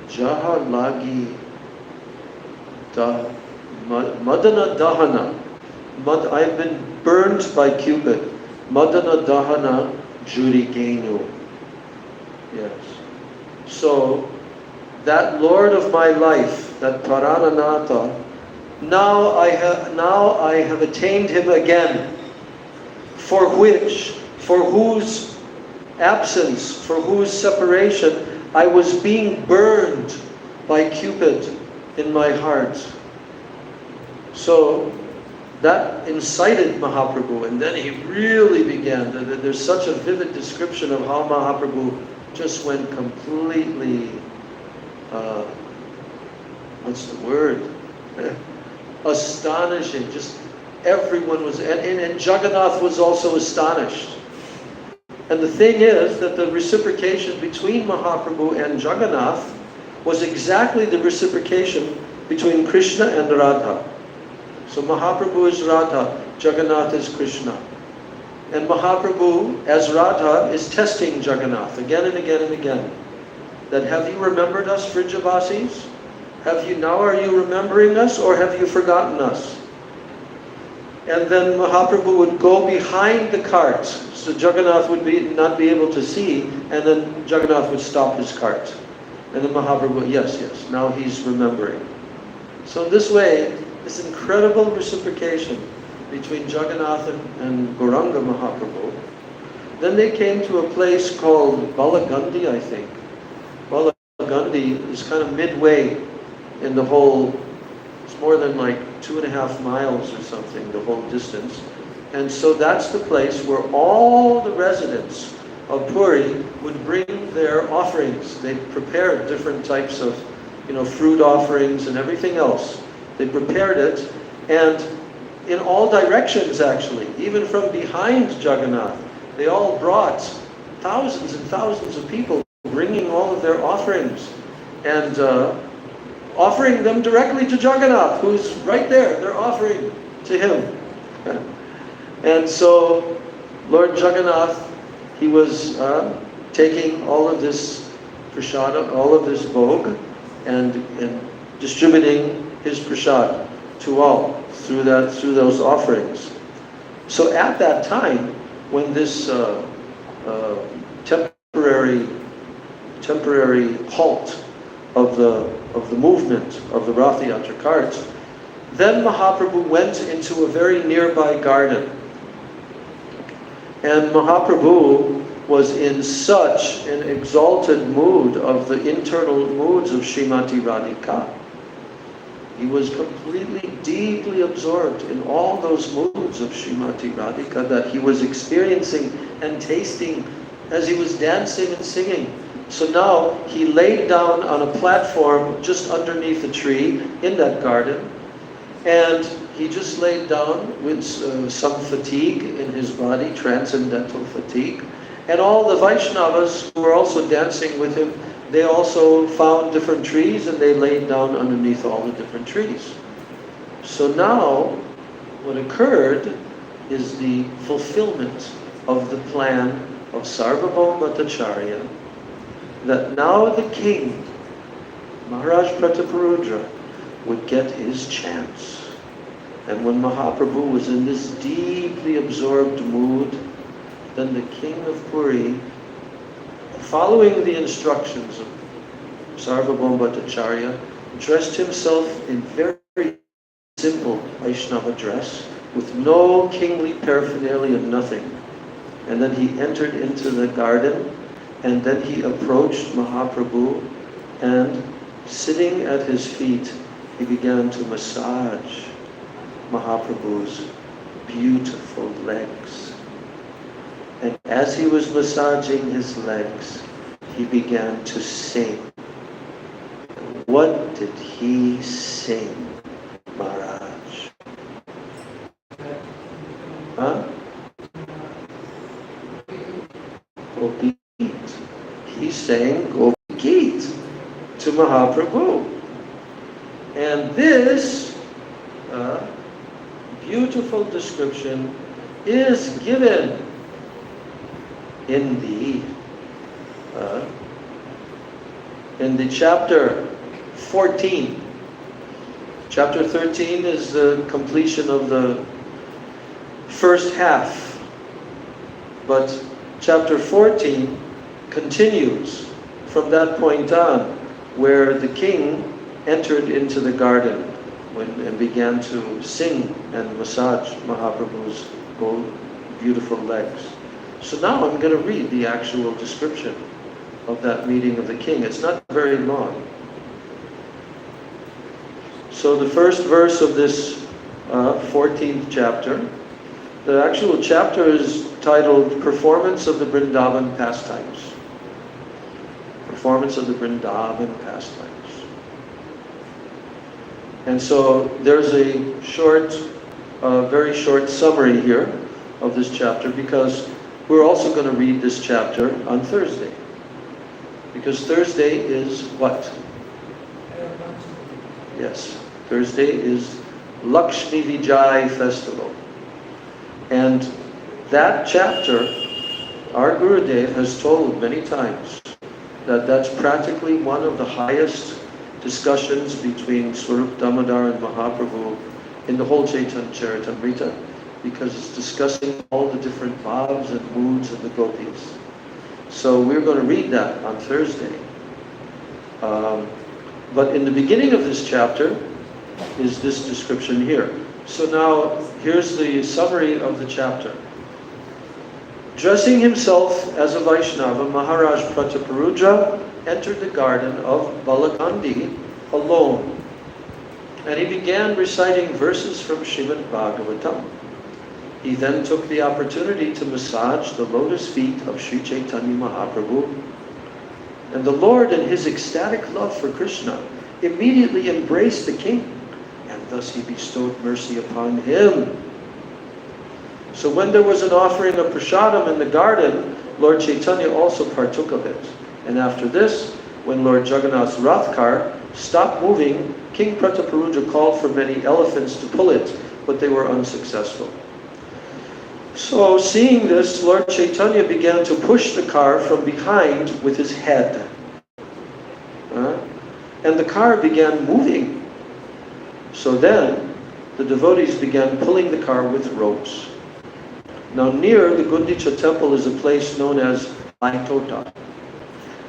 Jaha Lagi Madana Dahana. I've been burned by Cupid. Madana Dahana Juri Genu. Yes. So that Lord of my life, that Parananatha, now I have attained him again. For whose absence, for whose separation, I was being burned by Cupid in my heart. So that incited Mahaprabhu, and then he really began. There's such a vivid description of how Mahaprabhu just went completely, what's the word? Astonishing. Just everyone was, and Jagannath was also astonished. And the thing is that the reciprocation between Mahaprabhu and Jagannath was exactly the reciprocation between Krishna and Radha. So Mahaprabhu is Radha, Jagannath is Krishna. And Mahaprabhu, as Radha, is testing Jagannath again and again and again. That have you remembered us, Vrijavasis? Now are you remembering us, or have you forgotten us? And then Mahaprabhu would go behind the cart, so Jagannath would not be able to see, and then Jagannath would stop his cart. And then Mahaprabhu, yes, now he's remembering. So in this way, this incredible reciprocation between Jagannath and Gauranga Mahaprabhu. Then they came to a place called Balagandi, I think. Balagandi is kind of midway in the whole, it's more than like 2.5 miles or something, the whole distance. And so that's the place where all the residents of Puri would bring their offerings. They prepared different types of, fruit offerings and everything else. They prepared it, and in all directions actually, even from behind Jagannath, they all brought thousands and thousands of people bringing all of their offerings and offering them directly to Jagannath, who's right there. They're offering to him. And so Lord Jagannath, he was taking all of this prasada, all of this bhog, and distributing his prasad to all through those offerings. So at that time, when this temporary halt of the movement of the Rath Yatra carts, then Mahaprabhu went into a very nearby garden. And Mahaprabhu was in such an exalted mood of the internal moods of Srimati Radhika. He was completely, deeply absorbed in all those moods of Srimati Radhika that he was experiencing and tasting as he was dancing and singing. So now he laid down on a platform just underneath a tree in that garden, and he just laid down with some fatigue in his body, transcendental fatigue. And all the Vaishnavas who were also dancing with him, they also found different trees and they laid down underneath all the different trees. So now, what occurred is the fulfillment of the plan of Sarvabhauma Bhattacharya, that now the king, Maharaj Prataparudra, would get his chance. And when Mahaprabhu was in this deeply absorbed mood, then the king of Puri, following the instructions of Sarvabhauma Bhattacharya, dressed himself in very simple Vaishnava dress, with no kingly paraphernalia, nothing. And then he entered into the garden, and then he approached Mahaprabhu, and sitting at his feet, he began to massage Mahaprabhu's beautiful legs. And as he was massaging his legs, he began to sing. What did he sing, Maharaj? Huh? Gopi Geet. He sang Gopi Geet to Mahaprabhu. And this beautiful description is given in the chapter 14. Chapter 13 is the completion of the first half, but chapter 14 continues from that point on, where the king entered into the garden and began to sing and massage Mahaprabhu's beautiful legs. So now I'm going to read the actual description of that meeting of the king. It's not very long. So the first verse of this 14th chapter, the actual chapter is titled Performance of the Vrindavan Pastimes. Performance of the Vrindavan Pastimes. And so there's a short, very short summary here of this chapter, because we're also going to read this chapter on Thursday. Because Thursday is what? Yes, Thursday is Lakshmi Vijay festival. And that chapter, our Gurudev has told many times that that's practically one of the highest discussions between Swarup Damodar and Mahaprabhu in the whole Chaitanya Charitamrita, because it's discussing all the different bhavs and moods of the gopis. So we're going to read that on Thursday. But in the beginning of this chapter is this description here. So now here's the summary of the chapter. Dressing himself as a Vaishnava, Maharaj Prataparudra entered the garden of Balagandhi alone. And he began reciting verses from Srimad Bhagavatam. He then took the opportunity to massage the lotus feet of Sri Chaitanya Mahaprabhu. And the Lord, in his ecstatic love for Krishna, immediately embraced the king, and thus he bestowed mercy upon him. So when there was an offering of prasadam in the garden, Lord Chaitanya also partook of it. And after this, when Lord Jagannath's Rath car stopped moving, King Prataparudra called for many elephants to pull it, but they were unsuccessful. So seeing this, Lord Chaitanya began to push the car from behind with his head. And the car began moving. So then, the devotees began pulling the car with ropes. Now near the Gundicha temple is a place known as Aitota.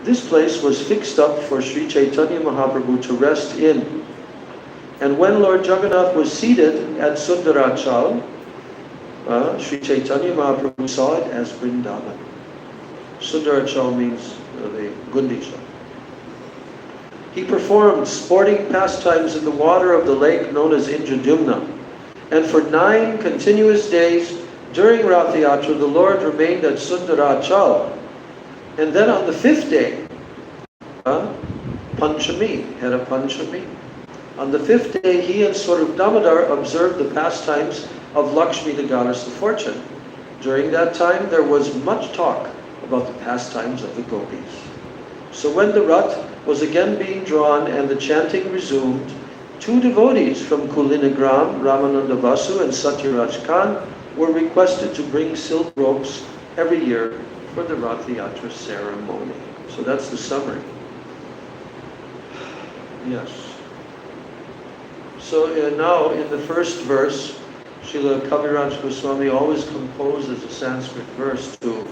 This place was fixed up for Sri Chaitanya Mahaprabhu to rest in. And when Lord Jagannath was seated at Sundarachal, Sri Chaitanya Mahaprabhu saw it as Vrindavan. Sundarachal means the Gundicha. He performed sporting pastimes in the water of the lake known as Indradyumna. And for 9 continuous days during Rath Yatra, the Lord remained at Sundarachal. And then on the 5th day, Panchami, Hera Panchami, on the 5th day, he and Swarup Damodar observed the pastimes of Lakshmi, the goddess of fortune. During that time, there was much talk about the pastimes of the gopis. So when the Rath was again being drawn and the chanting resumed, 2 devotees from Kulinagram, Ramananda Vasu and Satyaraj Khan, were requested to bring silk ropes every year for the Rath Yatra ceremony. So that's the summary. Yes. So now in the first verse, Srila Kaviraj Goswami always composes a Sanskrit verse to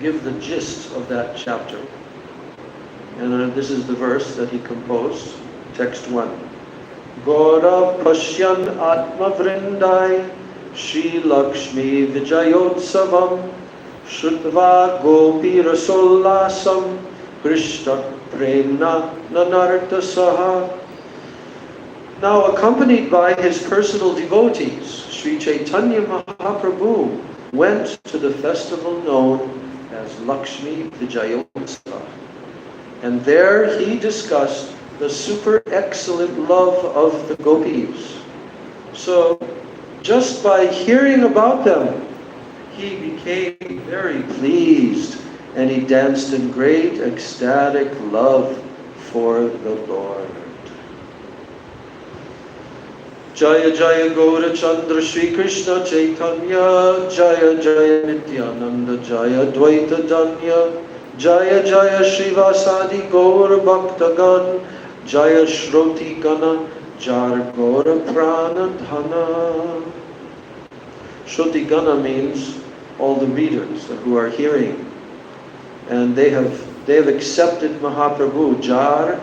give the gist of that chapter. And this is the verse that he composed. Text 1. Gora Pashyan Atma Vrindai Shri Lakshmi Vijayotsavam Shrutva Gopi Rasolasam Krishna Premna Nanarta Saha. Now, accompanied by his personal devotees, Sri Chaitanya Mahaprabhu went to the festival known as Lakshmi Vijayotsav. And there he discussed the super excellent love of the gopis. So, just by hearing about them, he became very pleased and he danced in great ecstatic love for the Lord. Jaya Jaya Gaura Chandra Shri Krishna Chaitanya Jaya Jaya Nityananda Jaya Dvaita Danya Jaya Jaya Shrivasadi Gaura Bhaktagan Jaya Shroti Gana Jar Gaura Prana Dhana. Shroti Gana means all the readers who are hearing, and they have accepted Mahaprabhu Jar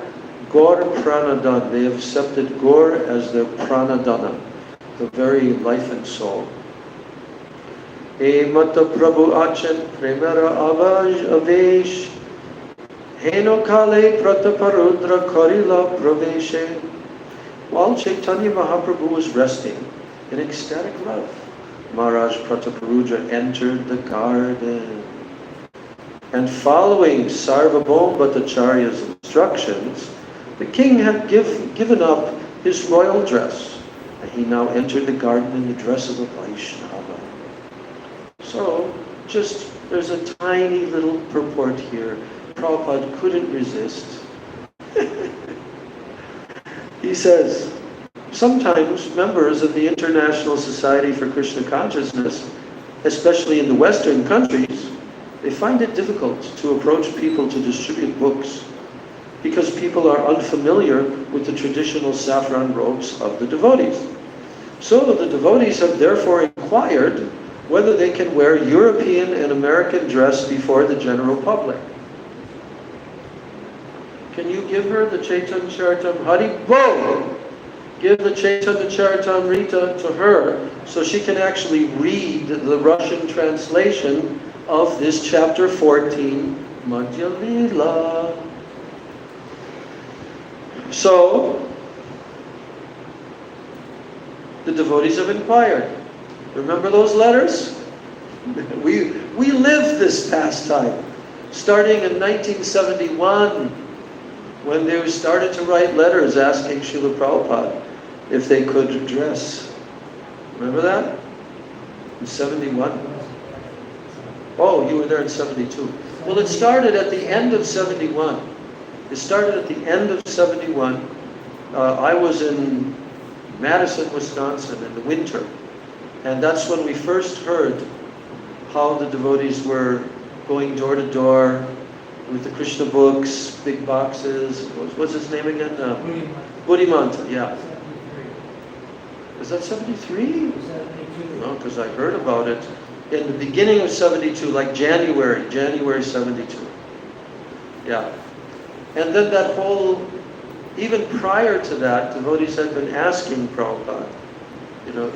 Gaur Pranadana. They have accepted Gaur as their Pranadana, the very life and soul. E Mata Prabhu Achen Premara Avaj Avesh Heno Kale Prataparudra Karila Praveshe. While Chaitanya Mahaprabhu was resting in ecstatic love, Maharaj Prataparudra entered the garden. And following Sarvabhauma Bhattacharya's instructions, the king had given up his royal dress, and he now entered the garden in the dress of a Vaishnava. So, there's a tiny little purport here. Prabhupada couldn't resist. He says, sometimes members of the International Society for Krishna Consciousness, especially in the Western countries, they find it difficult to approach people to distribute books because people are unfamiliar with the traditional saffron robes of the devotees. So the devotees have therefore inquired whether they can wear European and American dress before the general public. Can you give her the Chaitanya Charitam Hari Bol? Give the Chaitanya Charitamrita to her so she can actually read the Russian translation of this chapter 14, Madhya Lila. So, the devotees have inquired. Remember those letters? We lived this pastime, starting in 1971, when they started to write letters asking Srila Prabhupada if they could dress. Remember that? In 71? Oh, you were there in 72. Well, it started at the end of 71. It started at the end of 71. I was in Madison, Wisconsin in the winter. And that's when we first heard how the devotees were going door to door with the Krishna books, big boxes. What's his name again? Buddhimanta, yeah. Is that 73? No, because I heard about it in the beginning of 72, like January 72. Yeah. And then that whole, even prior to that, devotees had been asking Prabhupada,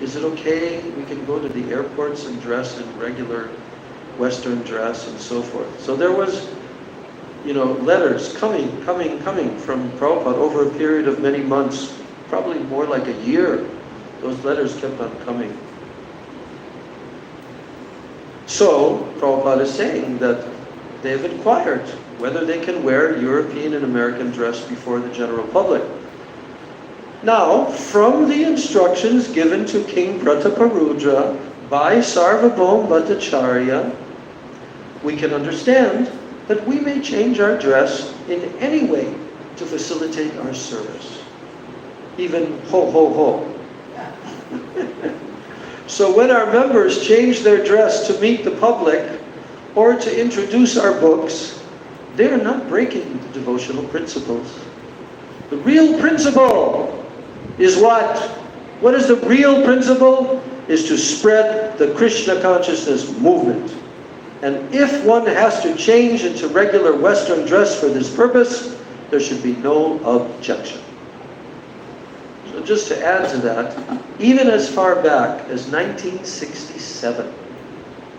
is it okay we can go to the airports and dress in regular Western dress and so forth. So there was, letters coming from Prabhupada over a period of many months, probably more like a year. Those letters kept on coming. So, Prabhupada is saying that they've inquired whether they can wear European and American dress before the general public. Now, from the instructions given to King Prataparudra by Sarvabhauma Bhattacharya, we can understand that we may change our dress in any way to facilitate our service. Even ho ho ho. So when our members change their dress to meet the public or to introduce our books, they are not breaking the devotional principles. The real principle is what? What is the real principle? Is to spread the Krishna consciousness movement. And if one has to change into regular Western dress for this purpose, there should be no objection. just to add to that, even as far back as 1967,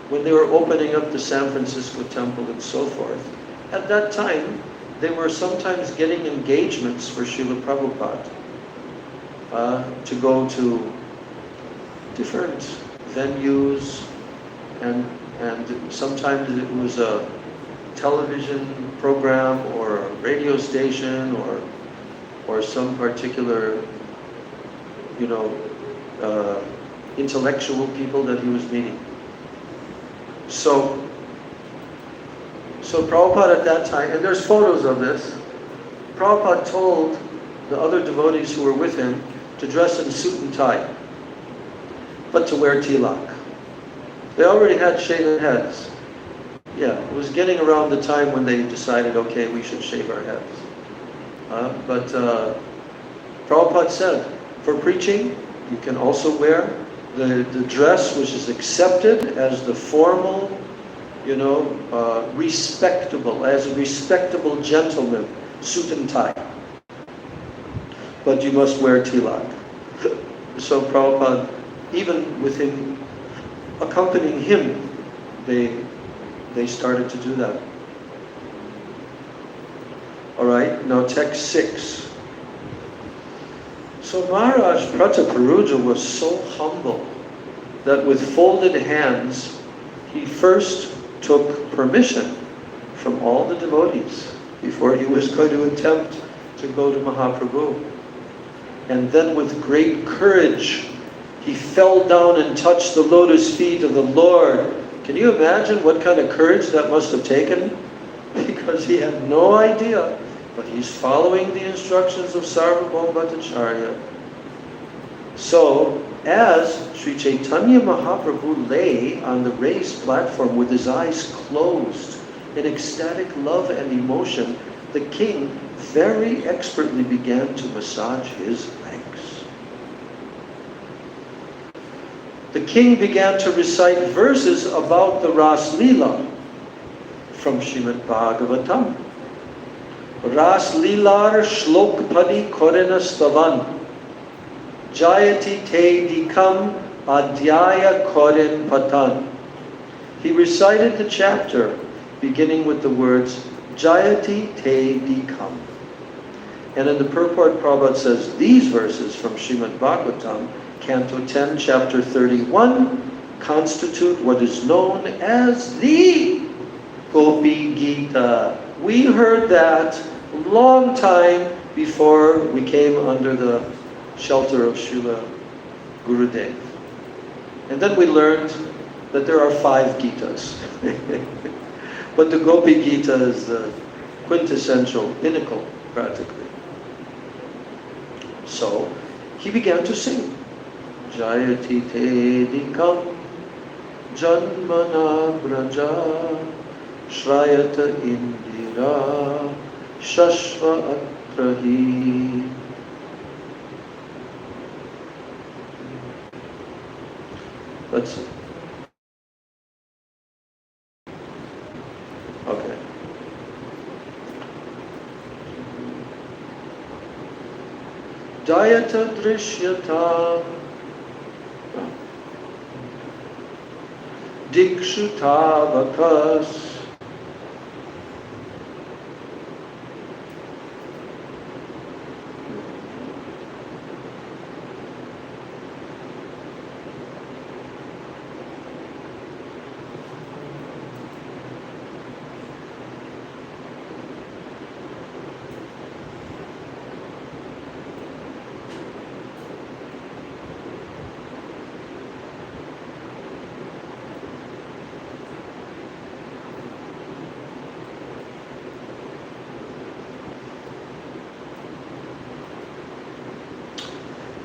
when they were opening up the San Francisco temple and so forth, at that time, they were sometimes getting engagements for Srila Prabhupada to go to different venues, and sometimes it was a television program or a radio station or some particular, intellectual people that he was meeting. So Prabhupada at that time, and there's photos of this, Prabhupada told the other devotees who were with him to dress in suit and tie, but to wear tilak. They already had shaven heads. Yeah, it was getting around the time when they decided, okay, we should shave our heads. But Prabhupada said, for preaching, you can also wear the dress which is accepted as the formal, respectable, as a respectable gentleman, suit and tie. But you must wear tilak. So Prabhupada, even with him accompanying him, they started to do that. All right, now text 6. So Maharaj Prataparuja was so humble that with folded hands, he first took permission from all the devotees before he was going to attempt to go to Mahaprabhu. And then with great courage, he fell down and touched the lotus feet of the Lord. Can you imagine what kind of courage that must have taken? Because he had no idea, but he's following the instructions of Sarvabhauma Bhattacharya. So, as Sri Chaitanya Mahaprabhu lay on the raised platform with his eyes closed in ecstatic love and emotion, the king very expertly began to massage his legs. The king began to recite verses about the Ras Leela from Srimad Bhagavatam. Ras Leelar Shlok Padi Korena Stavan Jayati Te Dikam Adhyaya Koren Patan. He recited the chapter beginning with the words Jayati Te Dikam. And in the purport, Prabhupada says these verses from Srimad Bhagavatam, Canto 10, Chapter 31, constitute what is known as the Gopi Gita. We heard that a long time before we came under the shelter of Srila Gurudev. And then we learned that there are 5 Gitas. But the Gopi Gita is the quintessential, pinnacle, practically. So, he began to sing. Jayati te dikam janmana braja shrayata indira shashva atrahi. Let's see. Okay. Jayata drishyata dikshutavakas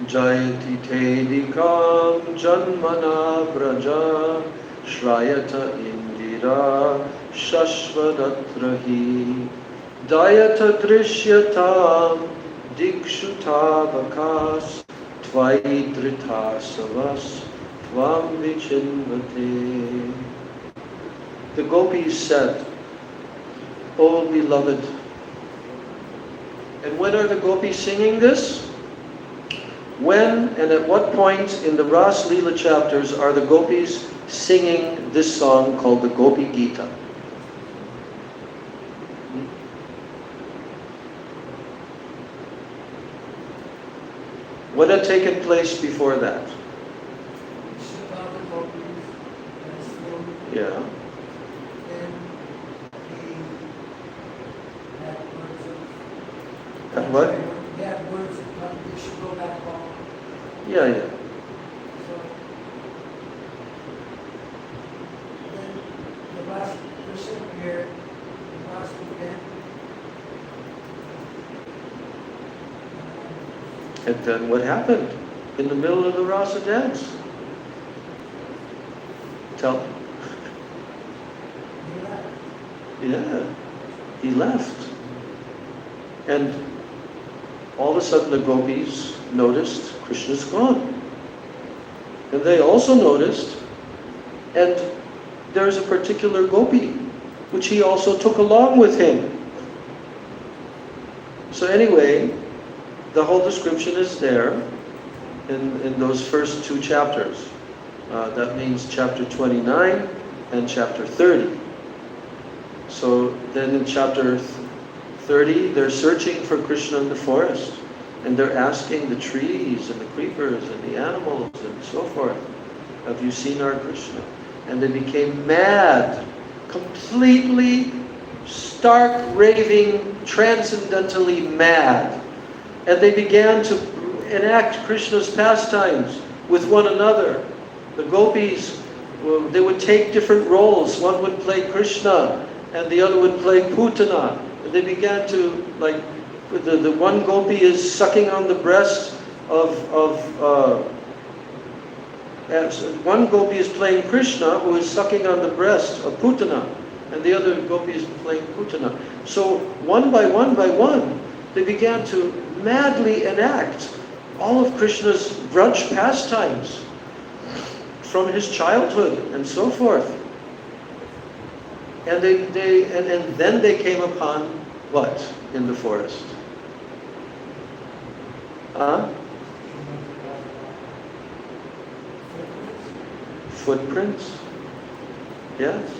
Jayati te dikam janmana braja shrayata indira shashvadatrahi dayata drishyata dikshutavakas tvaidritasavas tvam vichinvate. The gopis said, O beloved. And when are the gopis singing this? When and at what point in the Ras Leela chapters are the gopis singing this song called the Gopi Gita? What had taken place before that? Yeah. And what? Yeah, yeah. And then what happened in the middle of the rasa dance? Tell me. Yeah, he left. And all of a sudden the gopis noticed Krishna's gone. And they also noticed, and there's a particular gopi, which he also took along with him. So anyway, the whole description is there in those first two chapters. That means chapter 29 and chapter 30. So then in chapter 30, they're searching for Krishna in the forest. And they're asking the trees and the creepers and the animals and so forth, have you seen our Krishna? And they became mad, completely stark, raving, transcendentally mad. And they began to enact Krishna's pastimes with one another. The gopis, they would take different roles. One would play Krishna and the other would play Putana. And they began to, like, the one gopi is sucking on the breast one gopi is playing Krishna, who is sucking on the breast of Putana, and the other gopi is playing Putana. So one by one, they began to madly enact all of Krishna's Braj pastimes from his childhood and so forth. And then they came upon what in the forest? Footprints? Yes.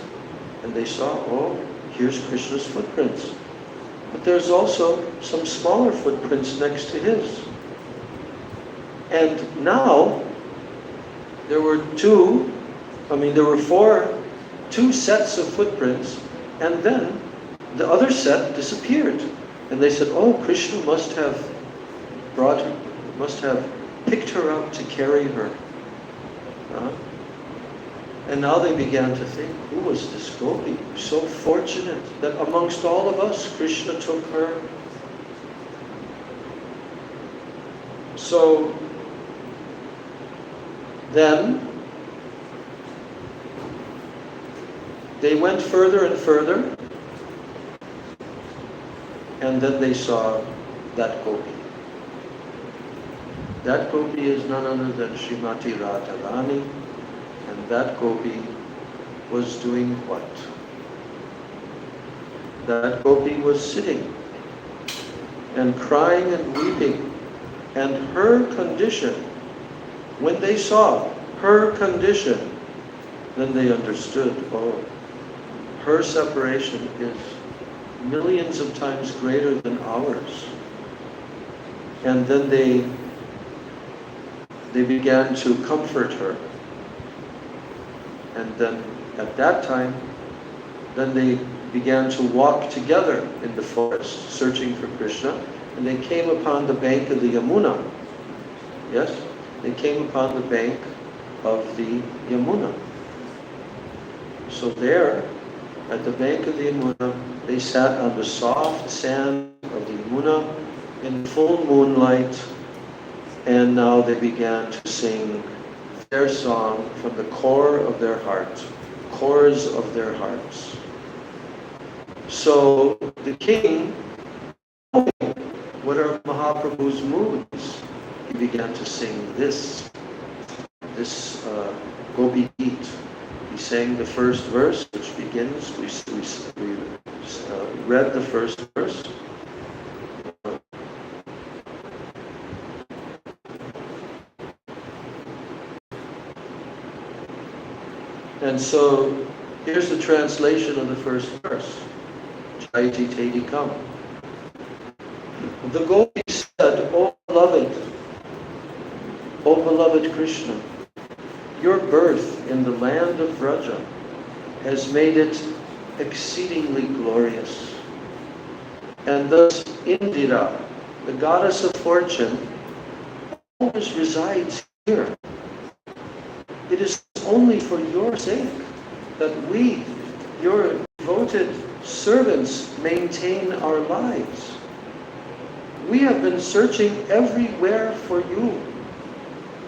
And they saw, oh, here's Krishna's footprints. But there's also some smaller footprints next to his. And now, there were two sets of footprints, and then the other set disappeared. And they said, oh, Krishna must have picked her up to carry her. And now they began to think, who was this gopi? So fortunate that amongst all of us, Krishna took her. So then they went further and further, and then they saw that gopi. That gopi is none other than Srimati Radharani, and that gopi was doing what? That gopi was sitting and crying and weeping, and her condition, when they saw her condition, then they understood, oh, her separation is millions of times greater than ours. And then they began to comfort her. And then at that time, then they began to walk together in the forest, searching for Krishna, and they came upon the bank of the Yamuna. Yes? They came upon the bank of the Yamuna. So there, at the bank of the Yamuna, they sat on the soft sand of the Yamuna in full moonlight, and now they began to sing their song from the core of their heart, cores of their hearts. So the king, what are Mahaprabhu's moods? He began to sing this Gopi Geet. He sang the first verse, which begins, we read the first verse. And so, here's the translation of the first verse. Jaiti Tedi Kam. The gopis said, O beloved Krishna, your birth in the land of Vraja has made it exceedingly glorious. And thus Indira, the goddess of fortune, always resides here. It is only for your sake that we, your devoted servants, maintain our lives. We have been searching everywhere for you,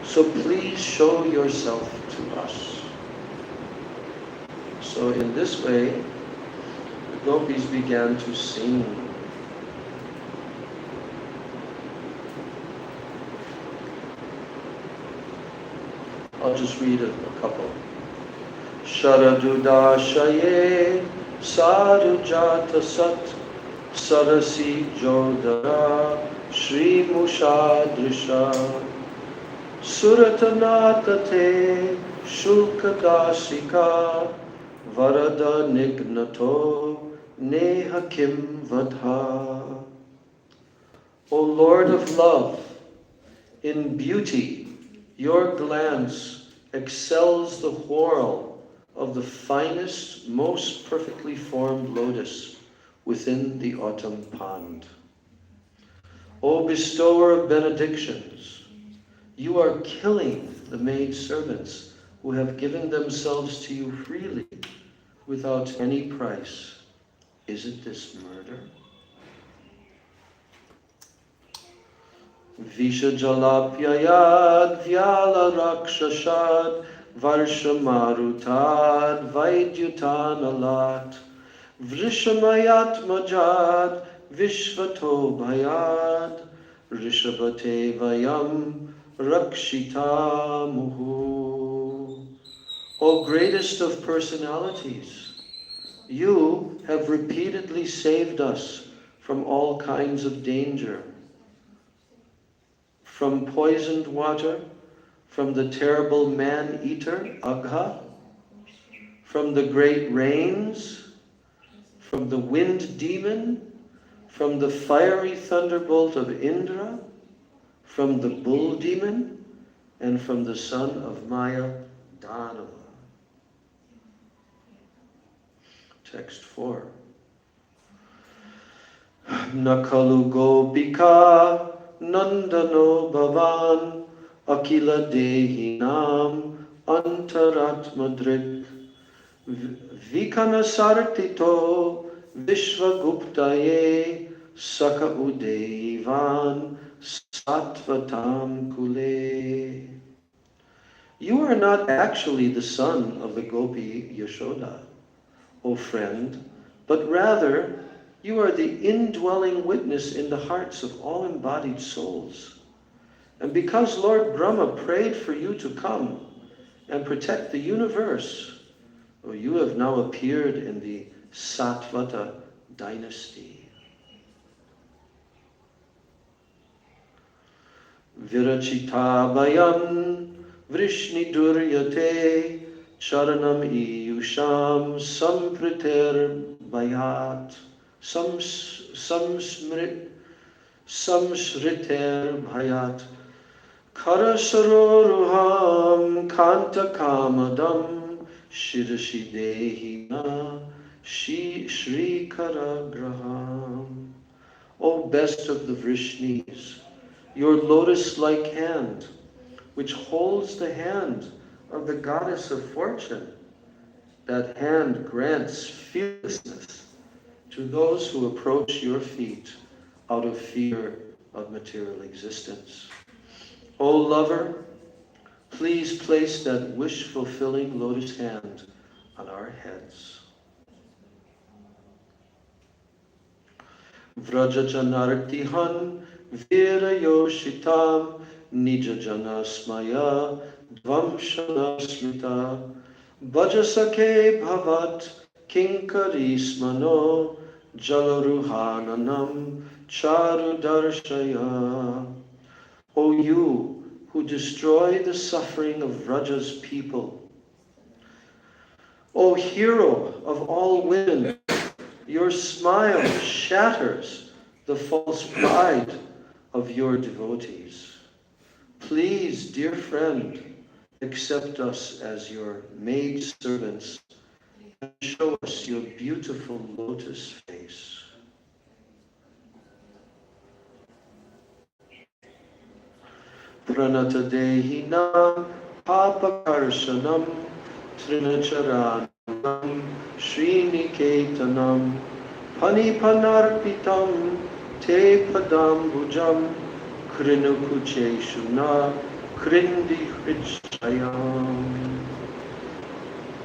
so please show yourself to us. So in this way, the gopis began to sing. I'll just read a couple. Sharadudashaye Sarujata Sat Sarasi Jodara Shri Mushadrisha Suratanatate Shulkadasika Varada Nignato Neha Kim Vadha. O Lord of love, in beauty your glance excels the whorl of the finest, most perfectly formed lotus within the autumn pond. O bestower of benedictions, you are killing the maid servants who have given themselves to you freely without any price. Isn't this murder? Vishajalapyayad vyala rakshashad varshamarutad vaidyutanalat vrishamayat majad vishvato bhayad rishabhate vayam rakshita muhu. O greatest of personalities, you have repeatedly saved us from all kinds of danger, from poisoned water, from the terrible man-eater, Agha, from the great rains, from the wind demon, from the fiery thunderbolt of Indra, from the bull demon, and from the son of Maya, Danava. Text 4. Nakalu gopika Nandano Bhavan Akila Dehinam Antaratmadrik Vikanasartito Vishwaguptaye Saka Udevan Satvatam Kule. You are not actually the son of the Gopi Yashoda, O friend, but rather you are the indwelling witness in the hearts of all embodied souls. And because Lord Brahma prayed for you to come and protect the universe, you have now appeared in the Satvata dynasty. Virachita bayam vrishni duryate charanam iyusham sampriter bayat samshriter bhayat karasaroruham kanta kamadam shirashi dehina shri karagraham. O best of the Vrishnis, your lotus-like hand, which holds the hand of the goddess of fortune, that hand grants fearlessness to those who approach your feet out of fear of material existence. O lover, please place that wish-fulfilling lotus hand on our heads. Vrajajanartihan virayoshitam nijajanasmaya dvamshanasmita bhajasake bhavat kinkarismano jalaruhananam charudarshaya. O you who destroy the suffering of Vraja's people, O hero of all women, your smile shatters the false pride of your devotees. Please, dear friend, accept us as your maid servants and show us your beautiful lotus face. Pranata Dehinam Papakarshanam Trinacharanam Sriniketanam Panipanarpitam Te Padambujam Krinukuche Shuna Krindi Hrichayam.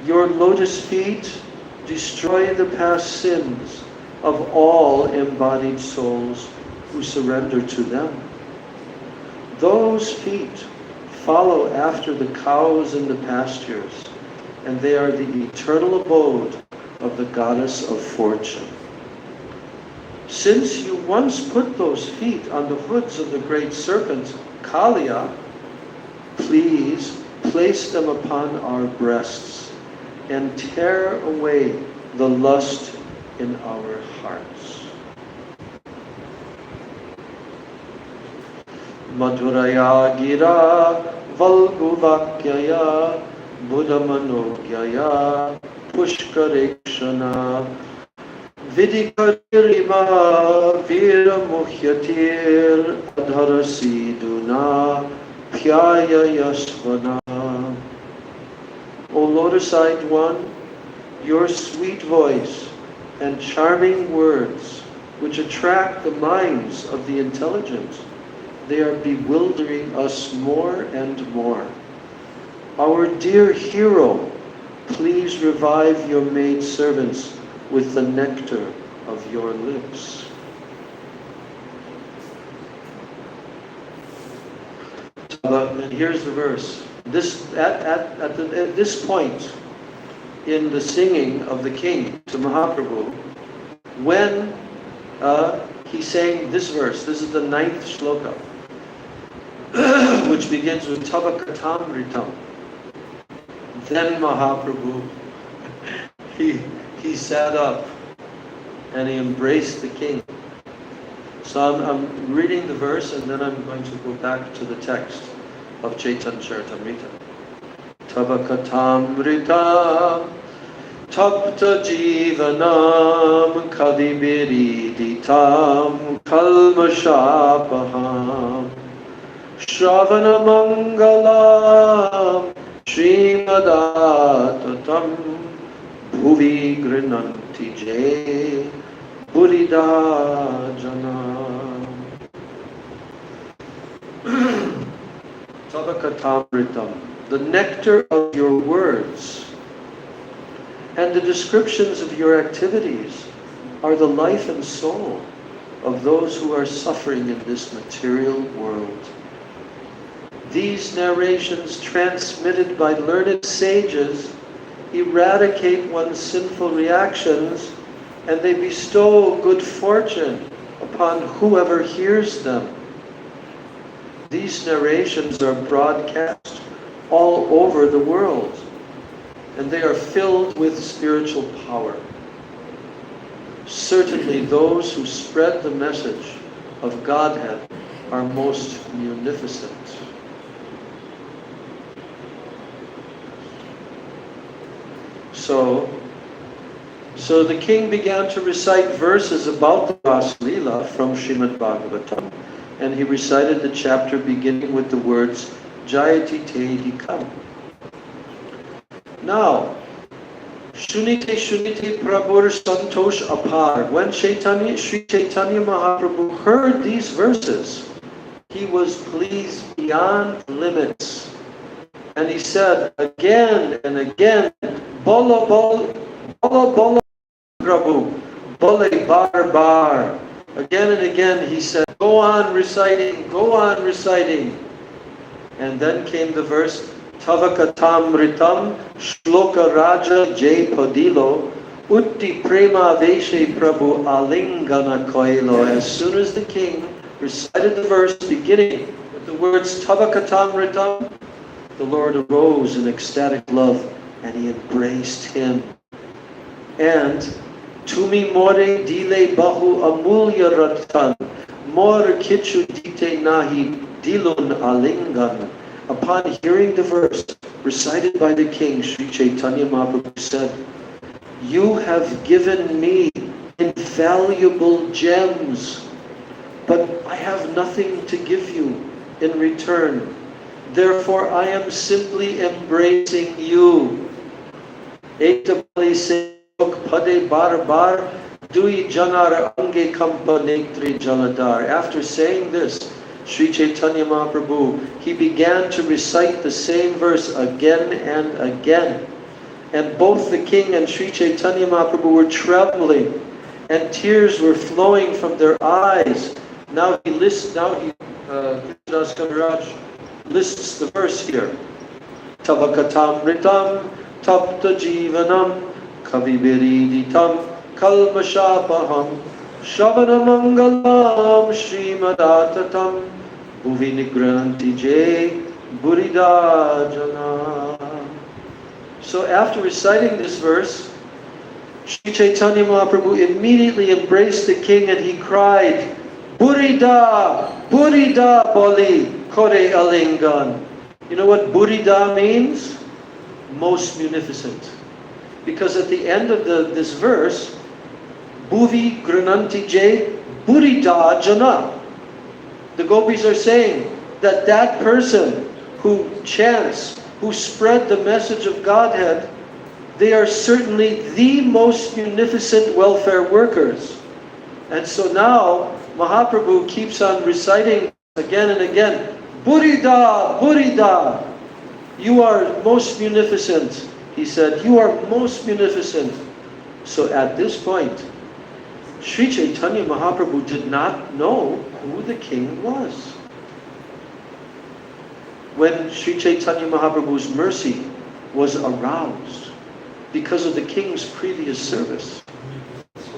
Your lotus feet destroy the past sins of all embodied souls who surrender to them. Those feet follow after the cows in the pastures, and they are the eternal abode of the goddess of fortune. Since you once put those feet on the hoods of the great serpent, Kaliya, please place them upon our breasts and tear away the lust in our hearts. Madhuraya gira valguvakyaya buddhamanogyaya pushkarekshana vidikaririma viramukhyatir adharasiduna pyaya yasvana. O lotus-eyed one, your sweet voice and charming words, which attract the minds of the intelligent, they are bewildering us more and more. Our dear hero, please revive your maid servants with the nectar of your lips. And here's the verse. At this point in the singing of the king to Mahaprabhu, when he sang this verse, this is the 9th shloka, which begins with Tava Katamritam. Then Mahaprabhu, he sat up and he embraced the king. So I'm reading the verse and then I'm going to go back to the text of Chaitanya Charitamrita. Tava Katamrita Tapta Jivanam Kadibiriditam Kalmashapaham Shravana Mangalam Srimadatam Bhuvi Grinanti Jay Burida Janam. Tavakatamritam, the nectar of your words and the descriptions of your activities are the life and soul of those who are suffering in this material world. These narrations transmitted by learned sages eradicate one's sinful reactions and they bestow good fortune upon whoever hears them. These narrations are broadcast all over the world and they are filled with spiritual power. Certainly those who spread the message of Godhead are most munificent. So the king began to recite verses about the Rasa Leela from Srimad Bhagavatam, and he recited the chapter beginning with the words Jayati Te Hikam. Now, Shunite Shunite Prabhur Santosh Apar. When Sri Chaitanya Mahaprabhu heard these verses, he was pleased beyond limits. And he said again and again, Bola Bola Bola Bola Prabhu, Bola Bar Bar. Again and again he said, go on reciting, go on reciting. And then came the verse, Tavakatam Ritam Shloka Raja Jay Padilo Utti Prema Veshe Prabhu Alingana Koilo. As soon as the king recited the verse beginning with the words Tavakatam Ritam, the Lord arose in ecstatic love and he embraced him. And Tumi more dile bahu amulya ratan, more kichu dite nahi dilun alingan. Upon hearing the verse recited by the king, Sri Chaitanya Mahaprabhu said, "You have given me invaluable gems, but I have nothing to give you in return. Therefore, I am simply embracing you." Ektabali sevak pade bar bar dui janar ange kampa netri jaladar. After saying this, Sri Chaitanya Mahaprabhu, he began to recite the same verse again and again. And both the king and Sri Chaitanya Mahaprabhu were trembling, and tears were flowing from their eyes. Now Krishnadas Kaviraj lists the verse here. Tavakatam ritam tapta jivanam kavibiriditam kalmashapaham Shavanamangalam Srimadattatam Bhuvi Nigranti Jay Buridajana. So after reciting this verse, Sri Chaitanya Mahaprabhu immediately embraced the king and he cried, "Burida! Burida Boli Kore Alingan." You know what Burida means? Most munificent. Because at the end of this verse, Bhuvi Grananti Jay Burida Jana. The gopis are saying that that person who chants, who spread the message of Godhead, they are certainly the most munificent welfare workers. And so now Mahaprabhu keeps on reciting again and again, Burida, Burida, you are most munificent. He said, you are most munificent. So at this point, Sri Chaitanya Mahaprabhu did not know who the king was. When Sri Chaitanya Mahaprabhu's mercy was aroused because of the king's previous service,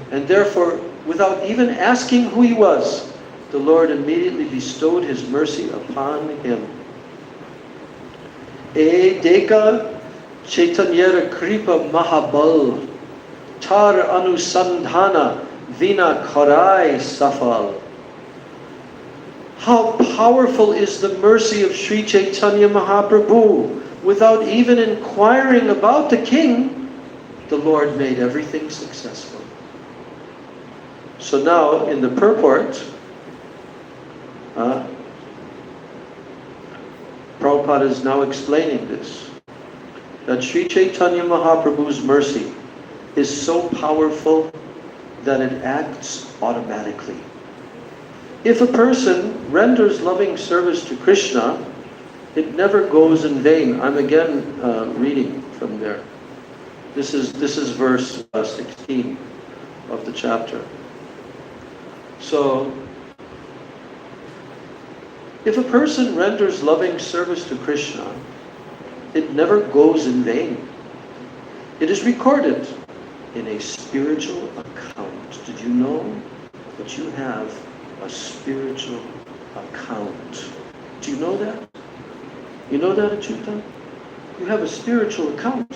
and therefore, without even asking who he was, the Lord immediately bestowed his mercy upon him. E deka Chaitanyara kripa mahabal tar anusandhana Vina Karai Safal. How powerful is the mercy of Sri Chaitanya Mahaprabhu. Without even inquiring about the king, the Lord made everything successful. So now in the purport, Prabhupada is now explaining this, that Sri Chaitanya Mahaprabhu's mercy is so powerful that it acts automatically. If a person renders loving service to Krishna, it never goes in vain. I'm again reading from there. This is verse 16 of the chapter. So, if a person renders loving service to Krishna, it never goes in vain. It is recorded in a spiritual account. Did you know that you have a spiritual account? Do you know that? You know that, Achyuta? You have a spiritual account.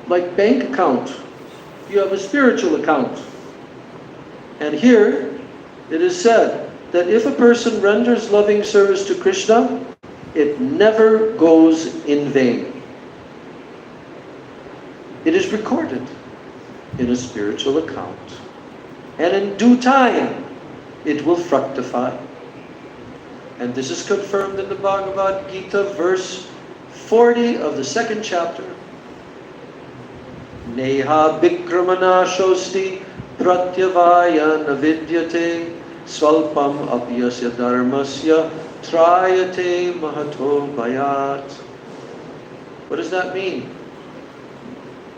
Like bank account, you have a spiritual account. And here it is said that if a person renders loving service to Krishna, it never goes in vain. It is recorded in a spiritual account. And in due time, it will fructify. And this is confirmed in the Bhagavad Gita, verse 40 of the 2nd chapter. Neha bikramana shosti pratyavaya navidyate swalpam apyasya dharmasya trayate mahato bhayat. What does that mean?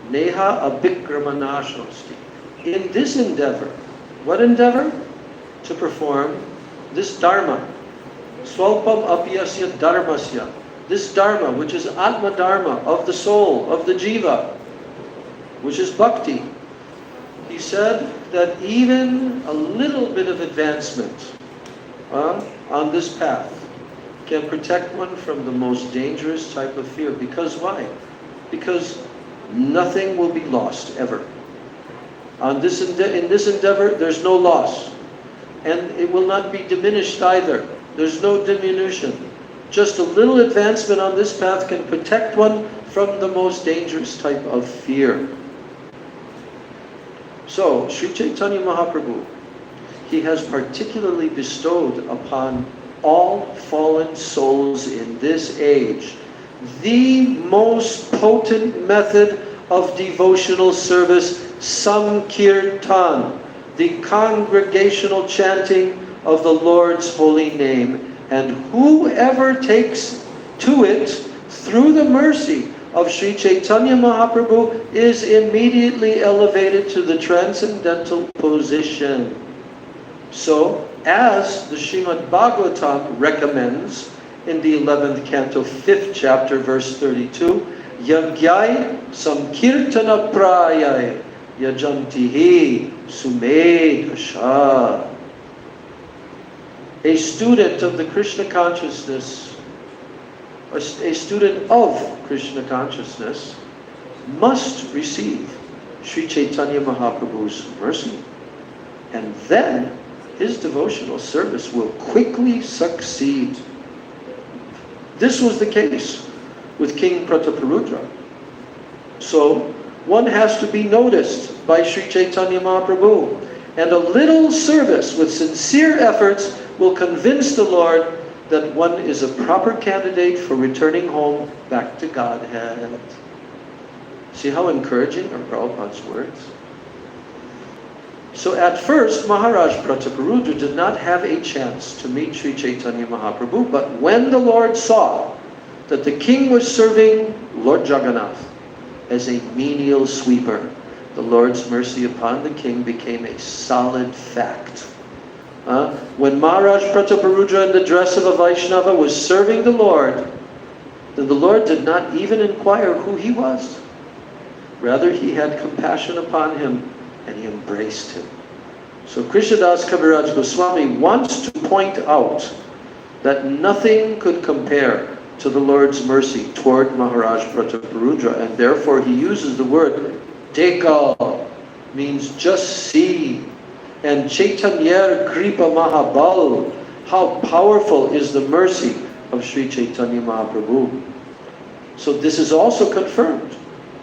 Neha abhikramana shosti. In this endeavor, what endeavor? To perform this dharma. Swalpam apyasya dharmasya. This dharma, which is atma dharma, of the soul, of the jiva, which is bhakti. He said that even a little bit of advancement on this path can protect one from the most dangerous type of fear. Because why? Because nothing will be lost ever. In this endeavor, there's no loss. And it will not be diminished either. There's no diminution. Just a little advancement on this path can protect one from the most dangerous type of fear. So, Sri Chaitanya Mahaprabhu, he has particularly bestowed upon all fallen souls in this age the most potent method of devotional service, Sankirtan, the congregational chanting of the Lord's holy name. And whoever takes to it through the mercy of Sri Chaitanya Mahaprabhu is immediately elevated to the transcendental position. So, as the Srimad Bhagavatam recommends in the 11th canto, 5th chapter, verse 32, Yagyai Samkirtana Prayai Yajantihi Sumedasha. A student of the Krishna consciousness, a student of Krishna consciousness, must receive Sri Chaitanya Mahaprabhu's mercy. And then his devotional service will quickly succeed. This was the case with King Prataparudra. So, one has to be noticed by Sri Chaitanya Mahaprabhu. And a little service with sincere efforts will convince the Lord that one is a proper candidate for returning home back to Godhead. See how encouraging are Prabhupada's words? So at first, Maharaj Prataparudra did not have a chance to meet Sri Chaitanya Mahaprabhu, but when the Lord saw that the king was serving Lord Jagannath as a menial sweeper, the Lord's mercy upon the king became a solid fact. When Maharaj Prataparudra in the dress of a Vaishnava was serving the Lord, then the Lord did not even inquire who he was. Rather, he had compassion upon him and he embraced him. So Krishnadas Kaviraj Goswami wants to point out that nothing could compare to the Lord's mercy toward Maharaj Prataparudra, and therefore he uses the word Dekha, means just see, and Chaitanya Kripa Mahabal, how powerful is the mercy of Sri Chaitanya Mahaprabhu. So this is also confirmed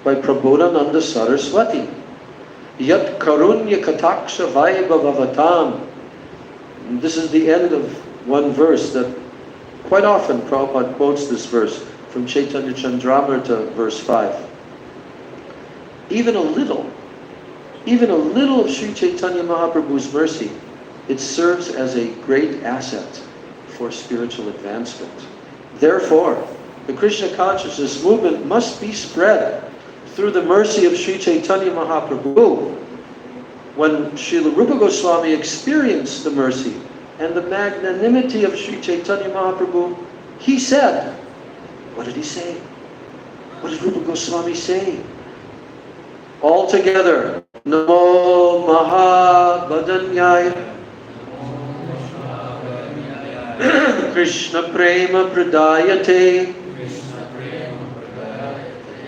by Prabodhananda Saraswati. Yat karunya kataksha vaibhavavatam. This is the end of one verse that quite often Prabhupada quotes this verse from Chaitanya Chandramrita, verse 5. Even a little of Sri Chaitanya Mahaprabhu's mercy, it serves as a great asset for spiritual advancement. Therefore, the Krishna consciousness movement must be spread through the mercy of Sri Chaitanya Mahaprabhu. When Srila Rupa Goswami experienced the mercy and the magnanimity of Sri Chaitanya Mahaprabhu, he said, what did he say? What did Rupa Goswami say? All together, Namo Mahabhadanyaya Krishna Prema Pradayate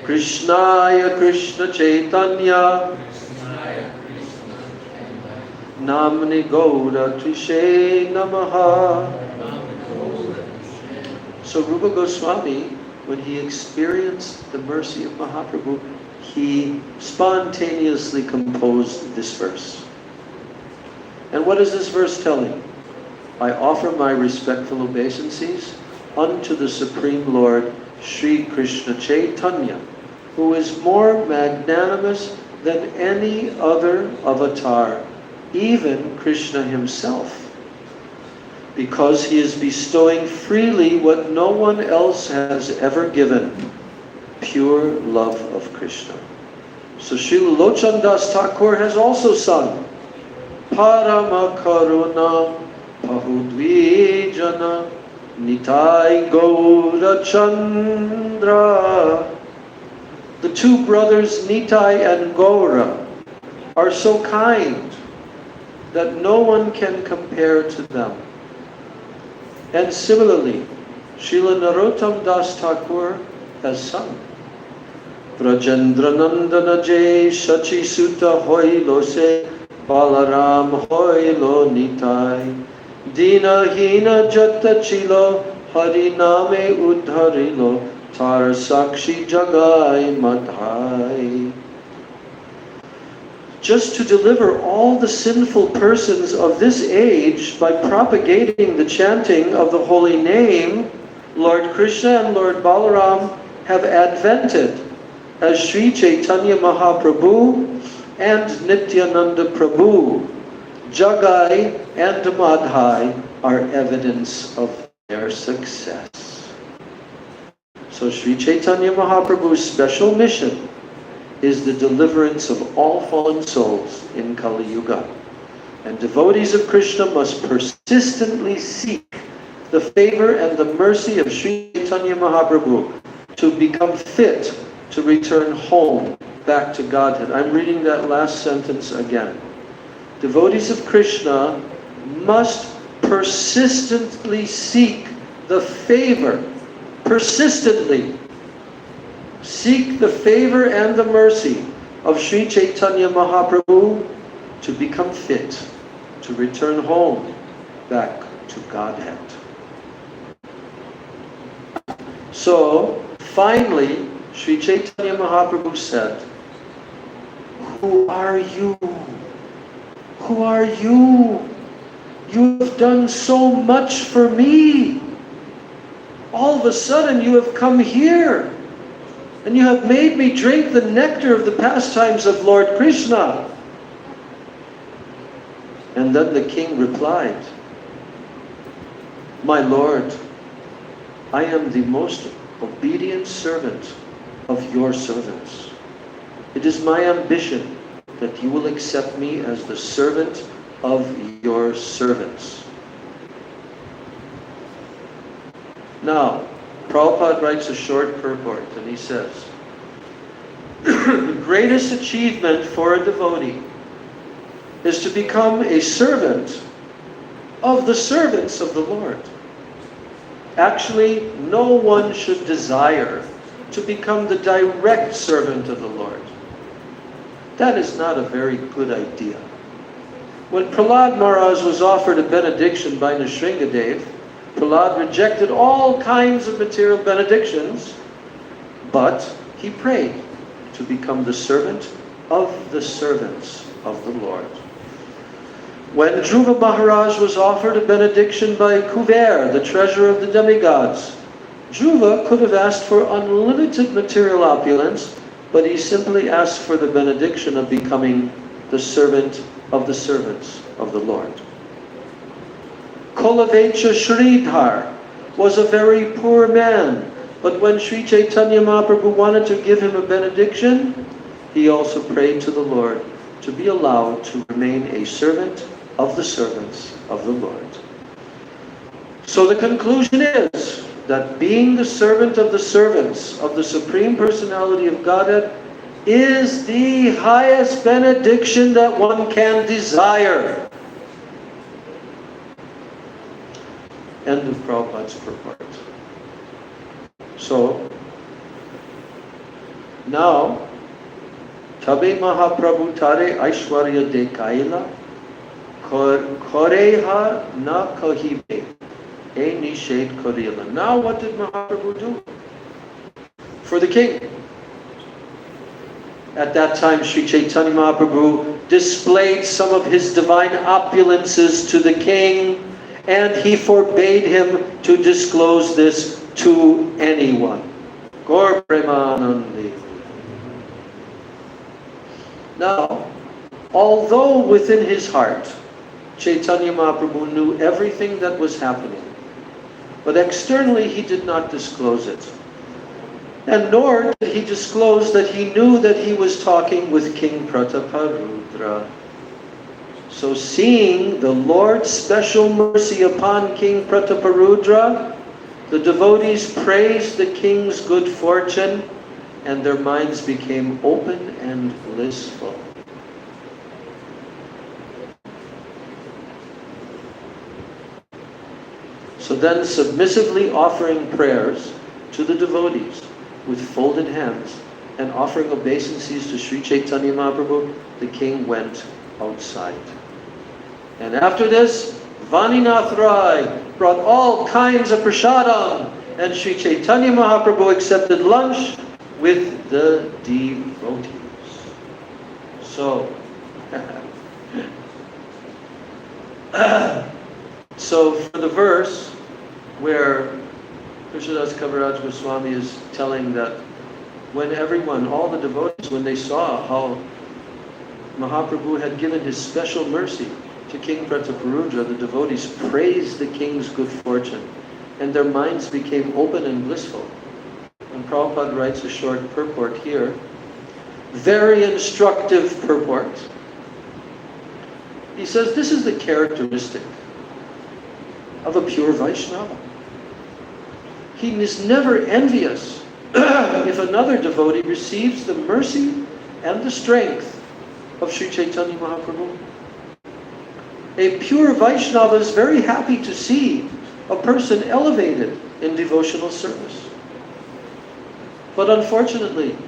Krishnaya Krishna Chaitanya Namni Gaura Trishe Namaha. So Rupa Goswami, when he experienced the mercy of Mahaprabhu, he spontaneously composed this verse. And what is this verse telling? I offer my respectful obeisances unto the Supreme Lord, Sri Krishna Chaitanya, who is more magnanimous than any other avatar, even Krishna himself, because he is bestowing freely what no one else has ever given, pure love of Krishna. So Srila Lochan Das Thakur has also sung Parama Karuna Pahudvijana Nitai Gaura Chandra. The two brothers Nitai and Gaura are so kind that no one can compare to them. And similarly, Srila Narottam Das Thakur has sung. Brajendra Nandana Jai Shachi Sutta Hoilo Se Balaram Hoilo Nitai Dina Hina Jata Chilo Hari Name Udharilo Tar Sakshi Jagai Madhai. Just to deliver all the sinful persons of this age by propagating the chanting of the holy name, Lord Krishna and Lord Balaram have advented as Sri Chaitanya Mahaprabhu and Nityananda Prabhu. Jagai and Madhai are evidence of their success. So Sri Chaitanya Mahaprabhu's special mission is the deliverance of all fallen souls in Kali Yuga. And devotees of Krishna must persistently seek the favor and the mercy of Sri Chaitanya Mahaprabhu to become fit to return home back to Godhead. I'm reading that last sentence again. Devotees of Krishna must persistently seek the favor, persistently seek the favor and the mercy of Sri Chaitanya Mahaprabhu to become fit to return home back to Godhead. So, finally, Sri Chaitanya Mahaprabhu said, "Who are you? Who are you? You have done so much for me. All of a sudden you have come here and you have made me drink the nectar of the pastimes of Lord Krishna." And then the king replied, "My Lord, I am the most obedient servant of your servants. It is my ambition that you will accept me as the servant of your servants." Now, Prabhupada writes a short purport and he says, the greatest achievement for a devotee is to become a servant of the servants of the Lord. Actually, no one should desire to become the direct servant of the Lord. That is not a very good idea. When Prahlad Maharaj was offered a benediction by Nrsingadev, Prahlad rejected all kinds of material benedictions, but he prayed to become the servant of the servants of the Lord. When Dhruva Maharaj was offered a benediction by Kuber, the treasurer of the demigods, Dhruva could have asked for unlimited material opulence, but he simply asked for the benediction of becoming the servant of the servants of the Lord. Kolavecha Sridhar was a very poor man, but when Sri Chaitanya Mahaprabhu wanted to give him a benediction, he also prayed to the Lord to be allowed to remain a servant of the servants of the Lord. So the conclusion is that being the servant of the servants of the Supreme Personality of Godhead is the highest benediction that one can desire. End of Prabhupada's purport. So, now, Tabe Mahaprabhu Tare Aishwarya de Kaila Koreha na Kahibe E Nishad Korila. Now what did Mahaprabhu do for the king? At that time, Sri Chaitanya Mahaprabhu displayed some of his divine opulences to the king, and he forbade him to disclose this to anyone. Gaur Premanandi. Now, although within his heart, Chaitanya Mahaprabhu knew everything that was happening, but externally he did not disclose it. And nor did he disclose that he knew that he was talking with King Prataparudra. So seeing the Lord's special mercy upon King Prataparudra, the devotees praised the king's good fortune, and their minds became open and blissful. So then, submissively offering prayers to the devotees with folded hands and offering obeisances to Sri Chaitanya Mahaprabhu, the king went outside. And after this, Vaninath Rai brought all kinds of prasadam, and Sri Chaitanya Mahaprabhu accepted lunch with the devotees. So, so for the verse where Krishnadas Kaviraj Goswami is telling that when everyone, all the devotees, when they saw how Mahaprabhu had given his special mercy to King Prataparudra, the devotees praised the king's good fortune, and their minds became open and blissful. And Prabhupada writes a short purport here, very instructive purport. He says this is the characteristic of a pure Vaishnava. He is never envious if another devotee receives the mercy and the strength of Sri Chaitanya Mahaprabhu. A pure Vaishnava is very happy to see a person elevated in devotional service. But unfortunately,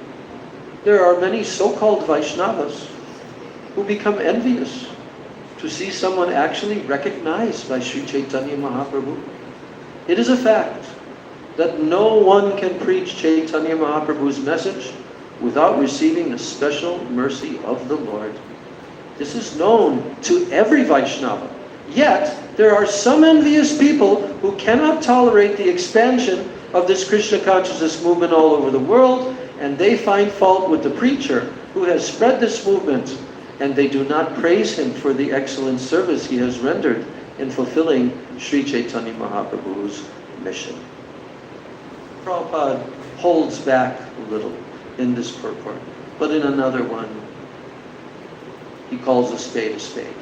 there are many so-called Vaishnavas who become envious to see someone actually recognized by Sri Chaitanya Mahaprabhu. It is a fact that no one can preach Chaitanya Mahaprabhu's message without receiving a special mercy of the Lord. This is known to every Vaishnava. Yet, there are some envious people who cannot tolerate the expansion of this Krishna consciousness movement all over the world, and they find fault with the preacher who has spread this movement, and they do not praise him for the excellent service he has rendered in fulfilling Sri Chaitanya Mahaprabhu's mission. Prabhupada holds back a little in this purport, but in another one, he calls a spade a spade.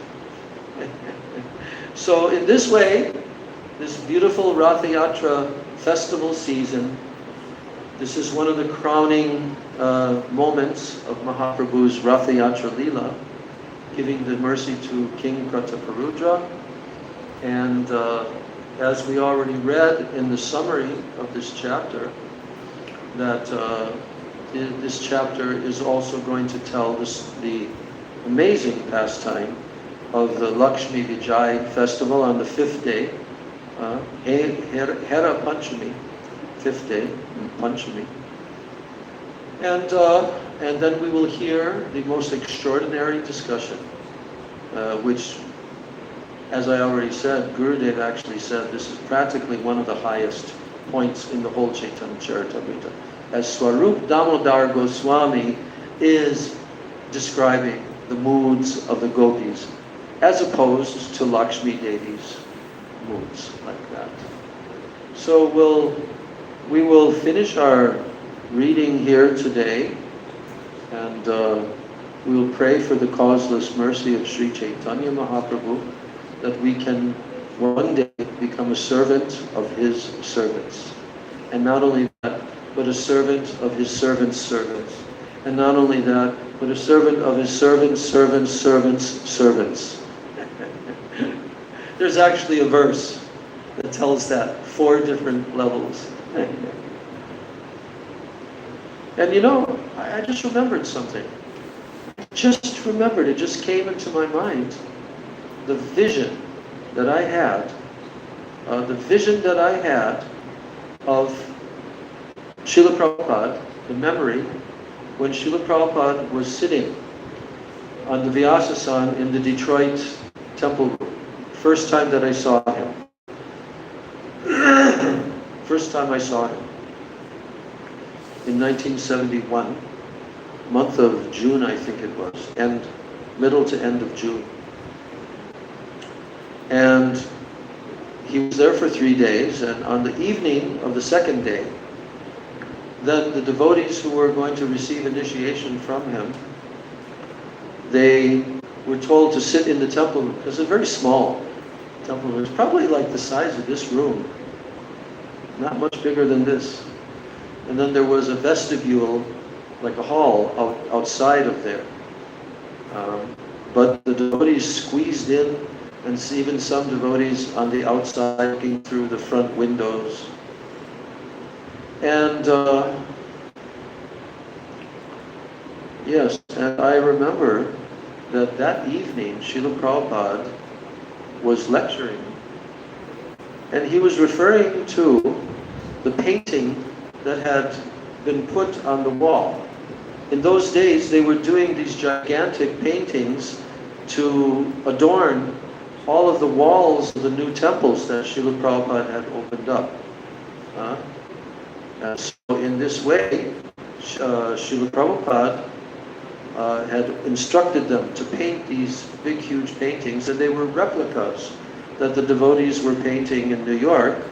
So in this way, this beautiful Ratha Yatra festival season, this is one of the crowning moments of Mahaprabhu's Ratha Yatra Leela, giving the mercy to King Prataparudra. And as we already read in the summary of this chapter, that this chapter is also going to tell the amazing pastime of the Lakshmi Vijay festival on the 5th day, Hera Panchami, 5th day, Panchami. And then we will hear the most extraordinary discussion, which, as I already said, Gurudev actually said this is practically one of the highest points in the whole Chaitanya Charitamrita, as Swarup Damodar Goswami is describing the moods of the gopis, as opposed to Lakshmi Devi's moods like that. So we will finish our reading here today, and we will pray for the causeless mercy of Sri Chaitanya Mahaprabhu, that we can one day become a servant of his servants. And not only that, but a servant of his servants' servants. And not only that, but a servant of his servants' servants' servants' servants. There's actually a verse that tells that, 4 different levels. And you know, I just remembered something. It just came into my mind. The vision that I had, of Srila Prabhupada, the memory, when Srila Prabhupada was sitting on the Vyasasan in the Detroit temple room. First time that I saw him. First time I saw him. In 1971, month of June I think it was, middle to end of June. And he was there for 3 days, and on the evening of the 2nd day, then the devotees who were going to receive initiation from him, they were told to sit in the temple room. It was a very small temple room. It's probably like the size of this room, not much bigger than this. And then there was a vestibule, like a hall, outside of there. But the devotees squeezed in and even some devotees on the outside looking through the front windows. And yes, and I remember that evening Srila Prabhupada was lecturing, and he was referring to the painting that had been put on the wall. In those days, they were doing these gigantic paintings to adorn all of the walls of the new temples that Srila Prabhupada had opened up. And so in this way, Srila Prabhupada had instructed them to paint these big, huge paintings, and they were replicas that the devotees were painting in New York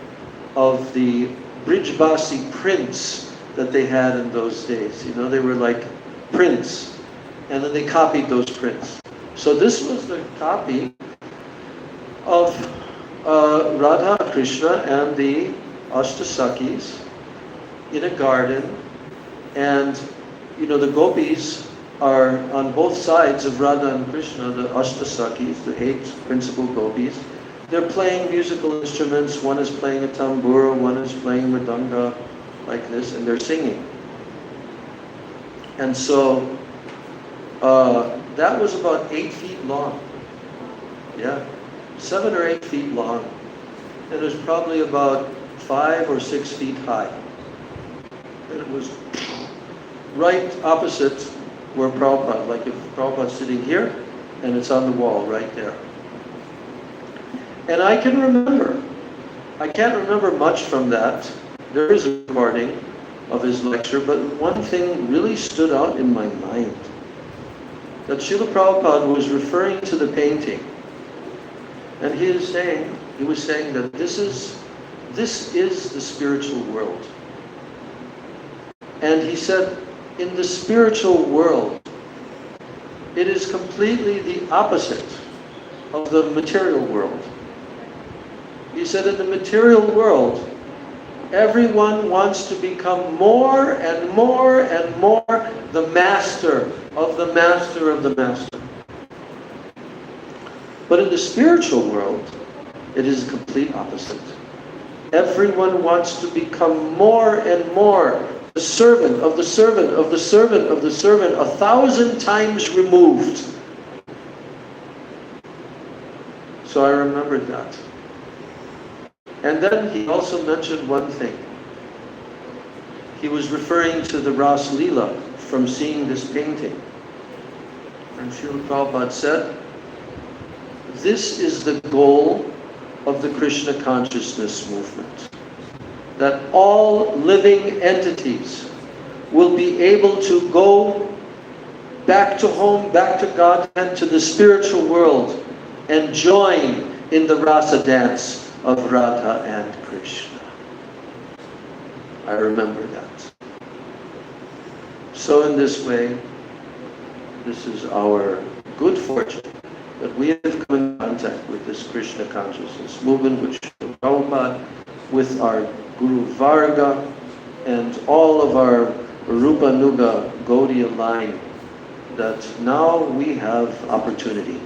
of the Brijbasi prints that they had in those days. You know, they were like prints, and then they copied those prints. So this was the copy of Radha, Krishna, and the Ashtasakis in a garden, and you know, the gopis are on both sides of Radha and Krishna, the Ashtasakis, the 8 principal gopis. They're playing musical instruments. One is playing a tambura, one is playing mridanga, like this, and they're singing. And so that was about 8 feet long. Yeah, 7 or 8 feet long. And it was probably about 5 or 6 feet high. And it was right opposite where Prabhupada, like if Prabhupada's sitting here, and it's on the wall right there. And I can remember, I can't remember much from that. There is a recording of his lecture, but one thing really stood out in my mind. That Srila Prabhupada was referring to the painting. And he was saying that this is the spiritual world. And he said, in the spiritual world, it is completely the opposite of the material world. He said, in the material world, everyone wants to become more and more and more the master of the master of the master. But in the spiritual world, it is the complete opposite. Everyone wants to become more and more the servant of the servant of the servant of the servant, 1,000 times removed. So I remembered that. And then he also mentioned one thing. He was referring to the Ras Leela from seeing this painting. And Srila Prabhupada said, this is the goal of the Krishna consciousness movement. That all living entities will be able to go back to home, back to God, and to the spiritual world, and join in the rasa dance of Radha and Krishna. I remember that. So in this way, this is our good fortune that we have come in contact with this Krishna consciousness movement, with Srila Prabhupada, with our Guru Varga, and all of our Rupa Nuga Gaudiya line, that now we have opportunity.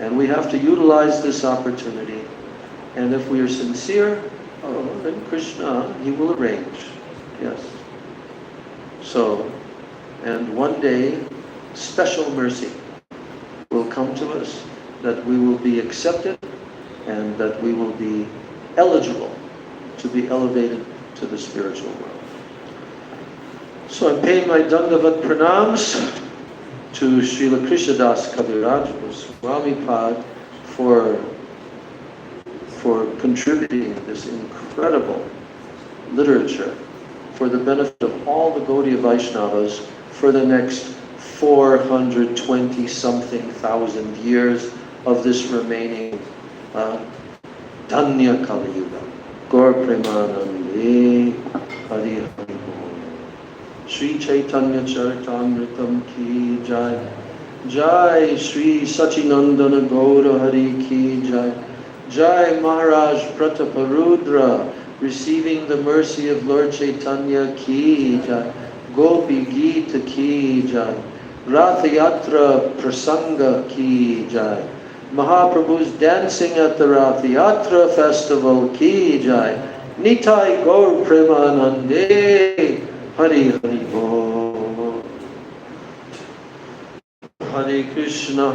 And we have to utilize this opportunity. And if we are sincere, then Krishna, He will arrange. Yes. So, and one day, special mercy will come to us, that we will be accepted and that we will be eligible to be elevated to the spiritual world. So I'm paying my Dandavat Pranams to Srila Krishnadas Kaviraj, Swami Pad, for contributing this incredible literature for the benefit of all the Gaudiya Vaishnavas for the next 420-something thousand years of this remaining Dhanya Kali Yuga. Gaur Premanande Hari Hari Bol. Sri Chaitanya Charitamritam Ki Jai. Jai Sri Sachinandana Gaura Hari Ki Jai. Jai Maharaj Prataparudra, receiving the mercy of Lord Chaitanya Ki Jai. Gopi Gita Ki Jai. Ratha Yatra Prasanga Ki Jai. Mahaprabhu's dancing at the Rath Yatra festival ki jai. Nitai Gaur Premanande Hari Hari Bol. Hare Krishna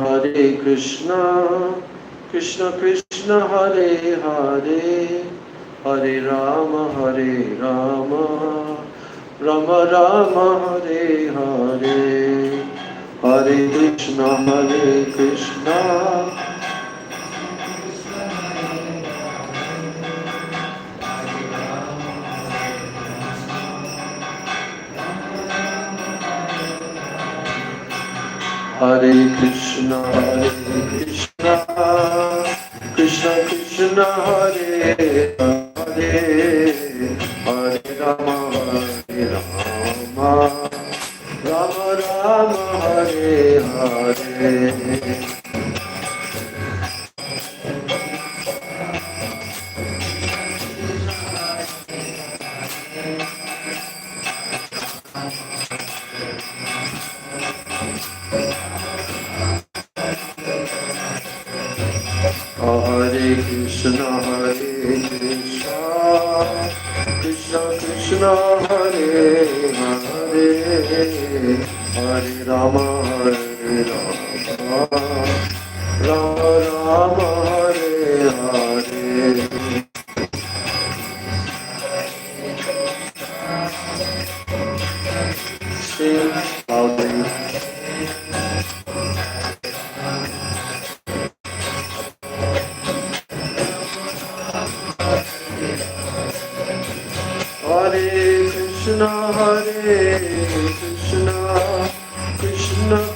Krishna Krishna Hare Hare Hare Rama Rama Rama Hare Hare Hare Krishna Hare Krishna Krishna Krishna Hare Hare Hare Rama Rama Rama Hare Hare Hare Krishna Krishna Krishna Hare Hare Hare Rama Rama Rama Hare Hare Sing loudly. Krishna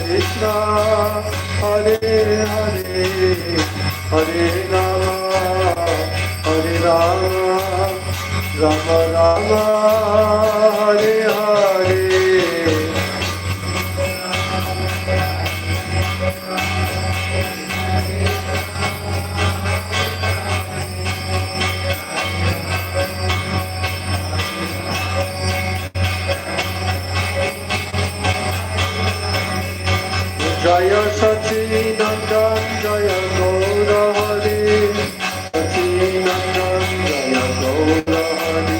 Krishna Hare Hare Hare Rama Rama Rama Hare Hare Jaya Sachidananda Jaya Gaura Hari Sachidananda Jaya Gaura Hari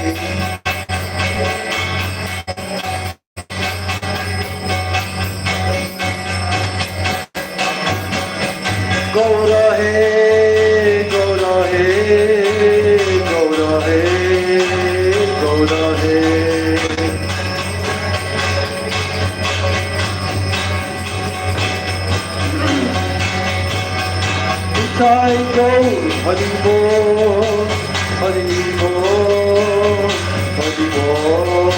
Gaura He Gaura He Gaura He Gaura He Jai Gaur Hari Bol Hari Bol Hari Bol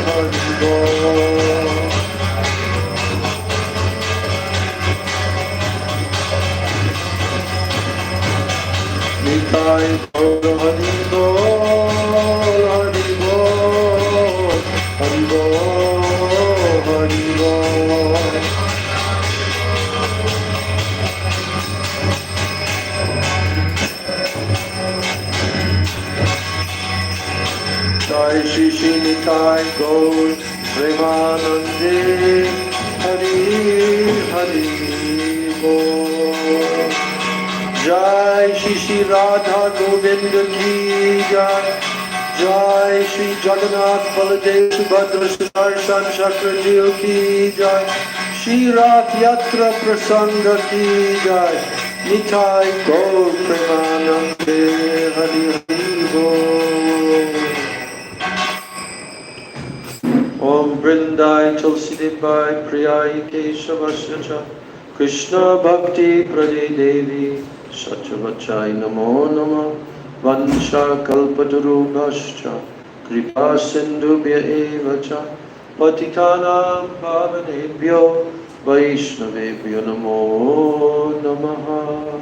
Hari Bol Nitai Gaur Premanande Hari Hari Bol. Jai Shri Shri Radha Govinda Ki Jai. Jai Shri Jagannath Baladev Subhadra Sudarshan Chakradev Ki Jai. Shri Rath Yatra Prasanga Ki Jai. Nitai Gaur Premanande Hari Hari Bol. Om Vrindai Tulsi Devai Priyai Keshavasya Cha Krishna Bhakti Prade Devi Satchavachai Namo Namah Vansha Kalpatarubhascha Kripa Sindhubhya Eva Cha Patitanam Pavanebhyo Vaishnavebhyo Namo Namaha.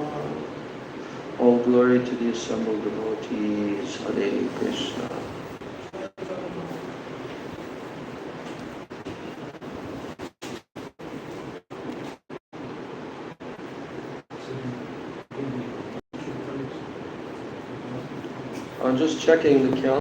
All glory to the assembled devotees. Hare Krishna. I'm just checking the calendar.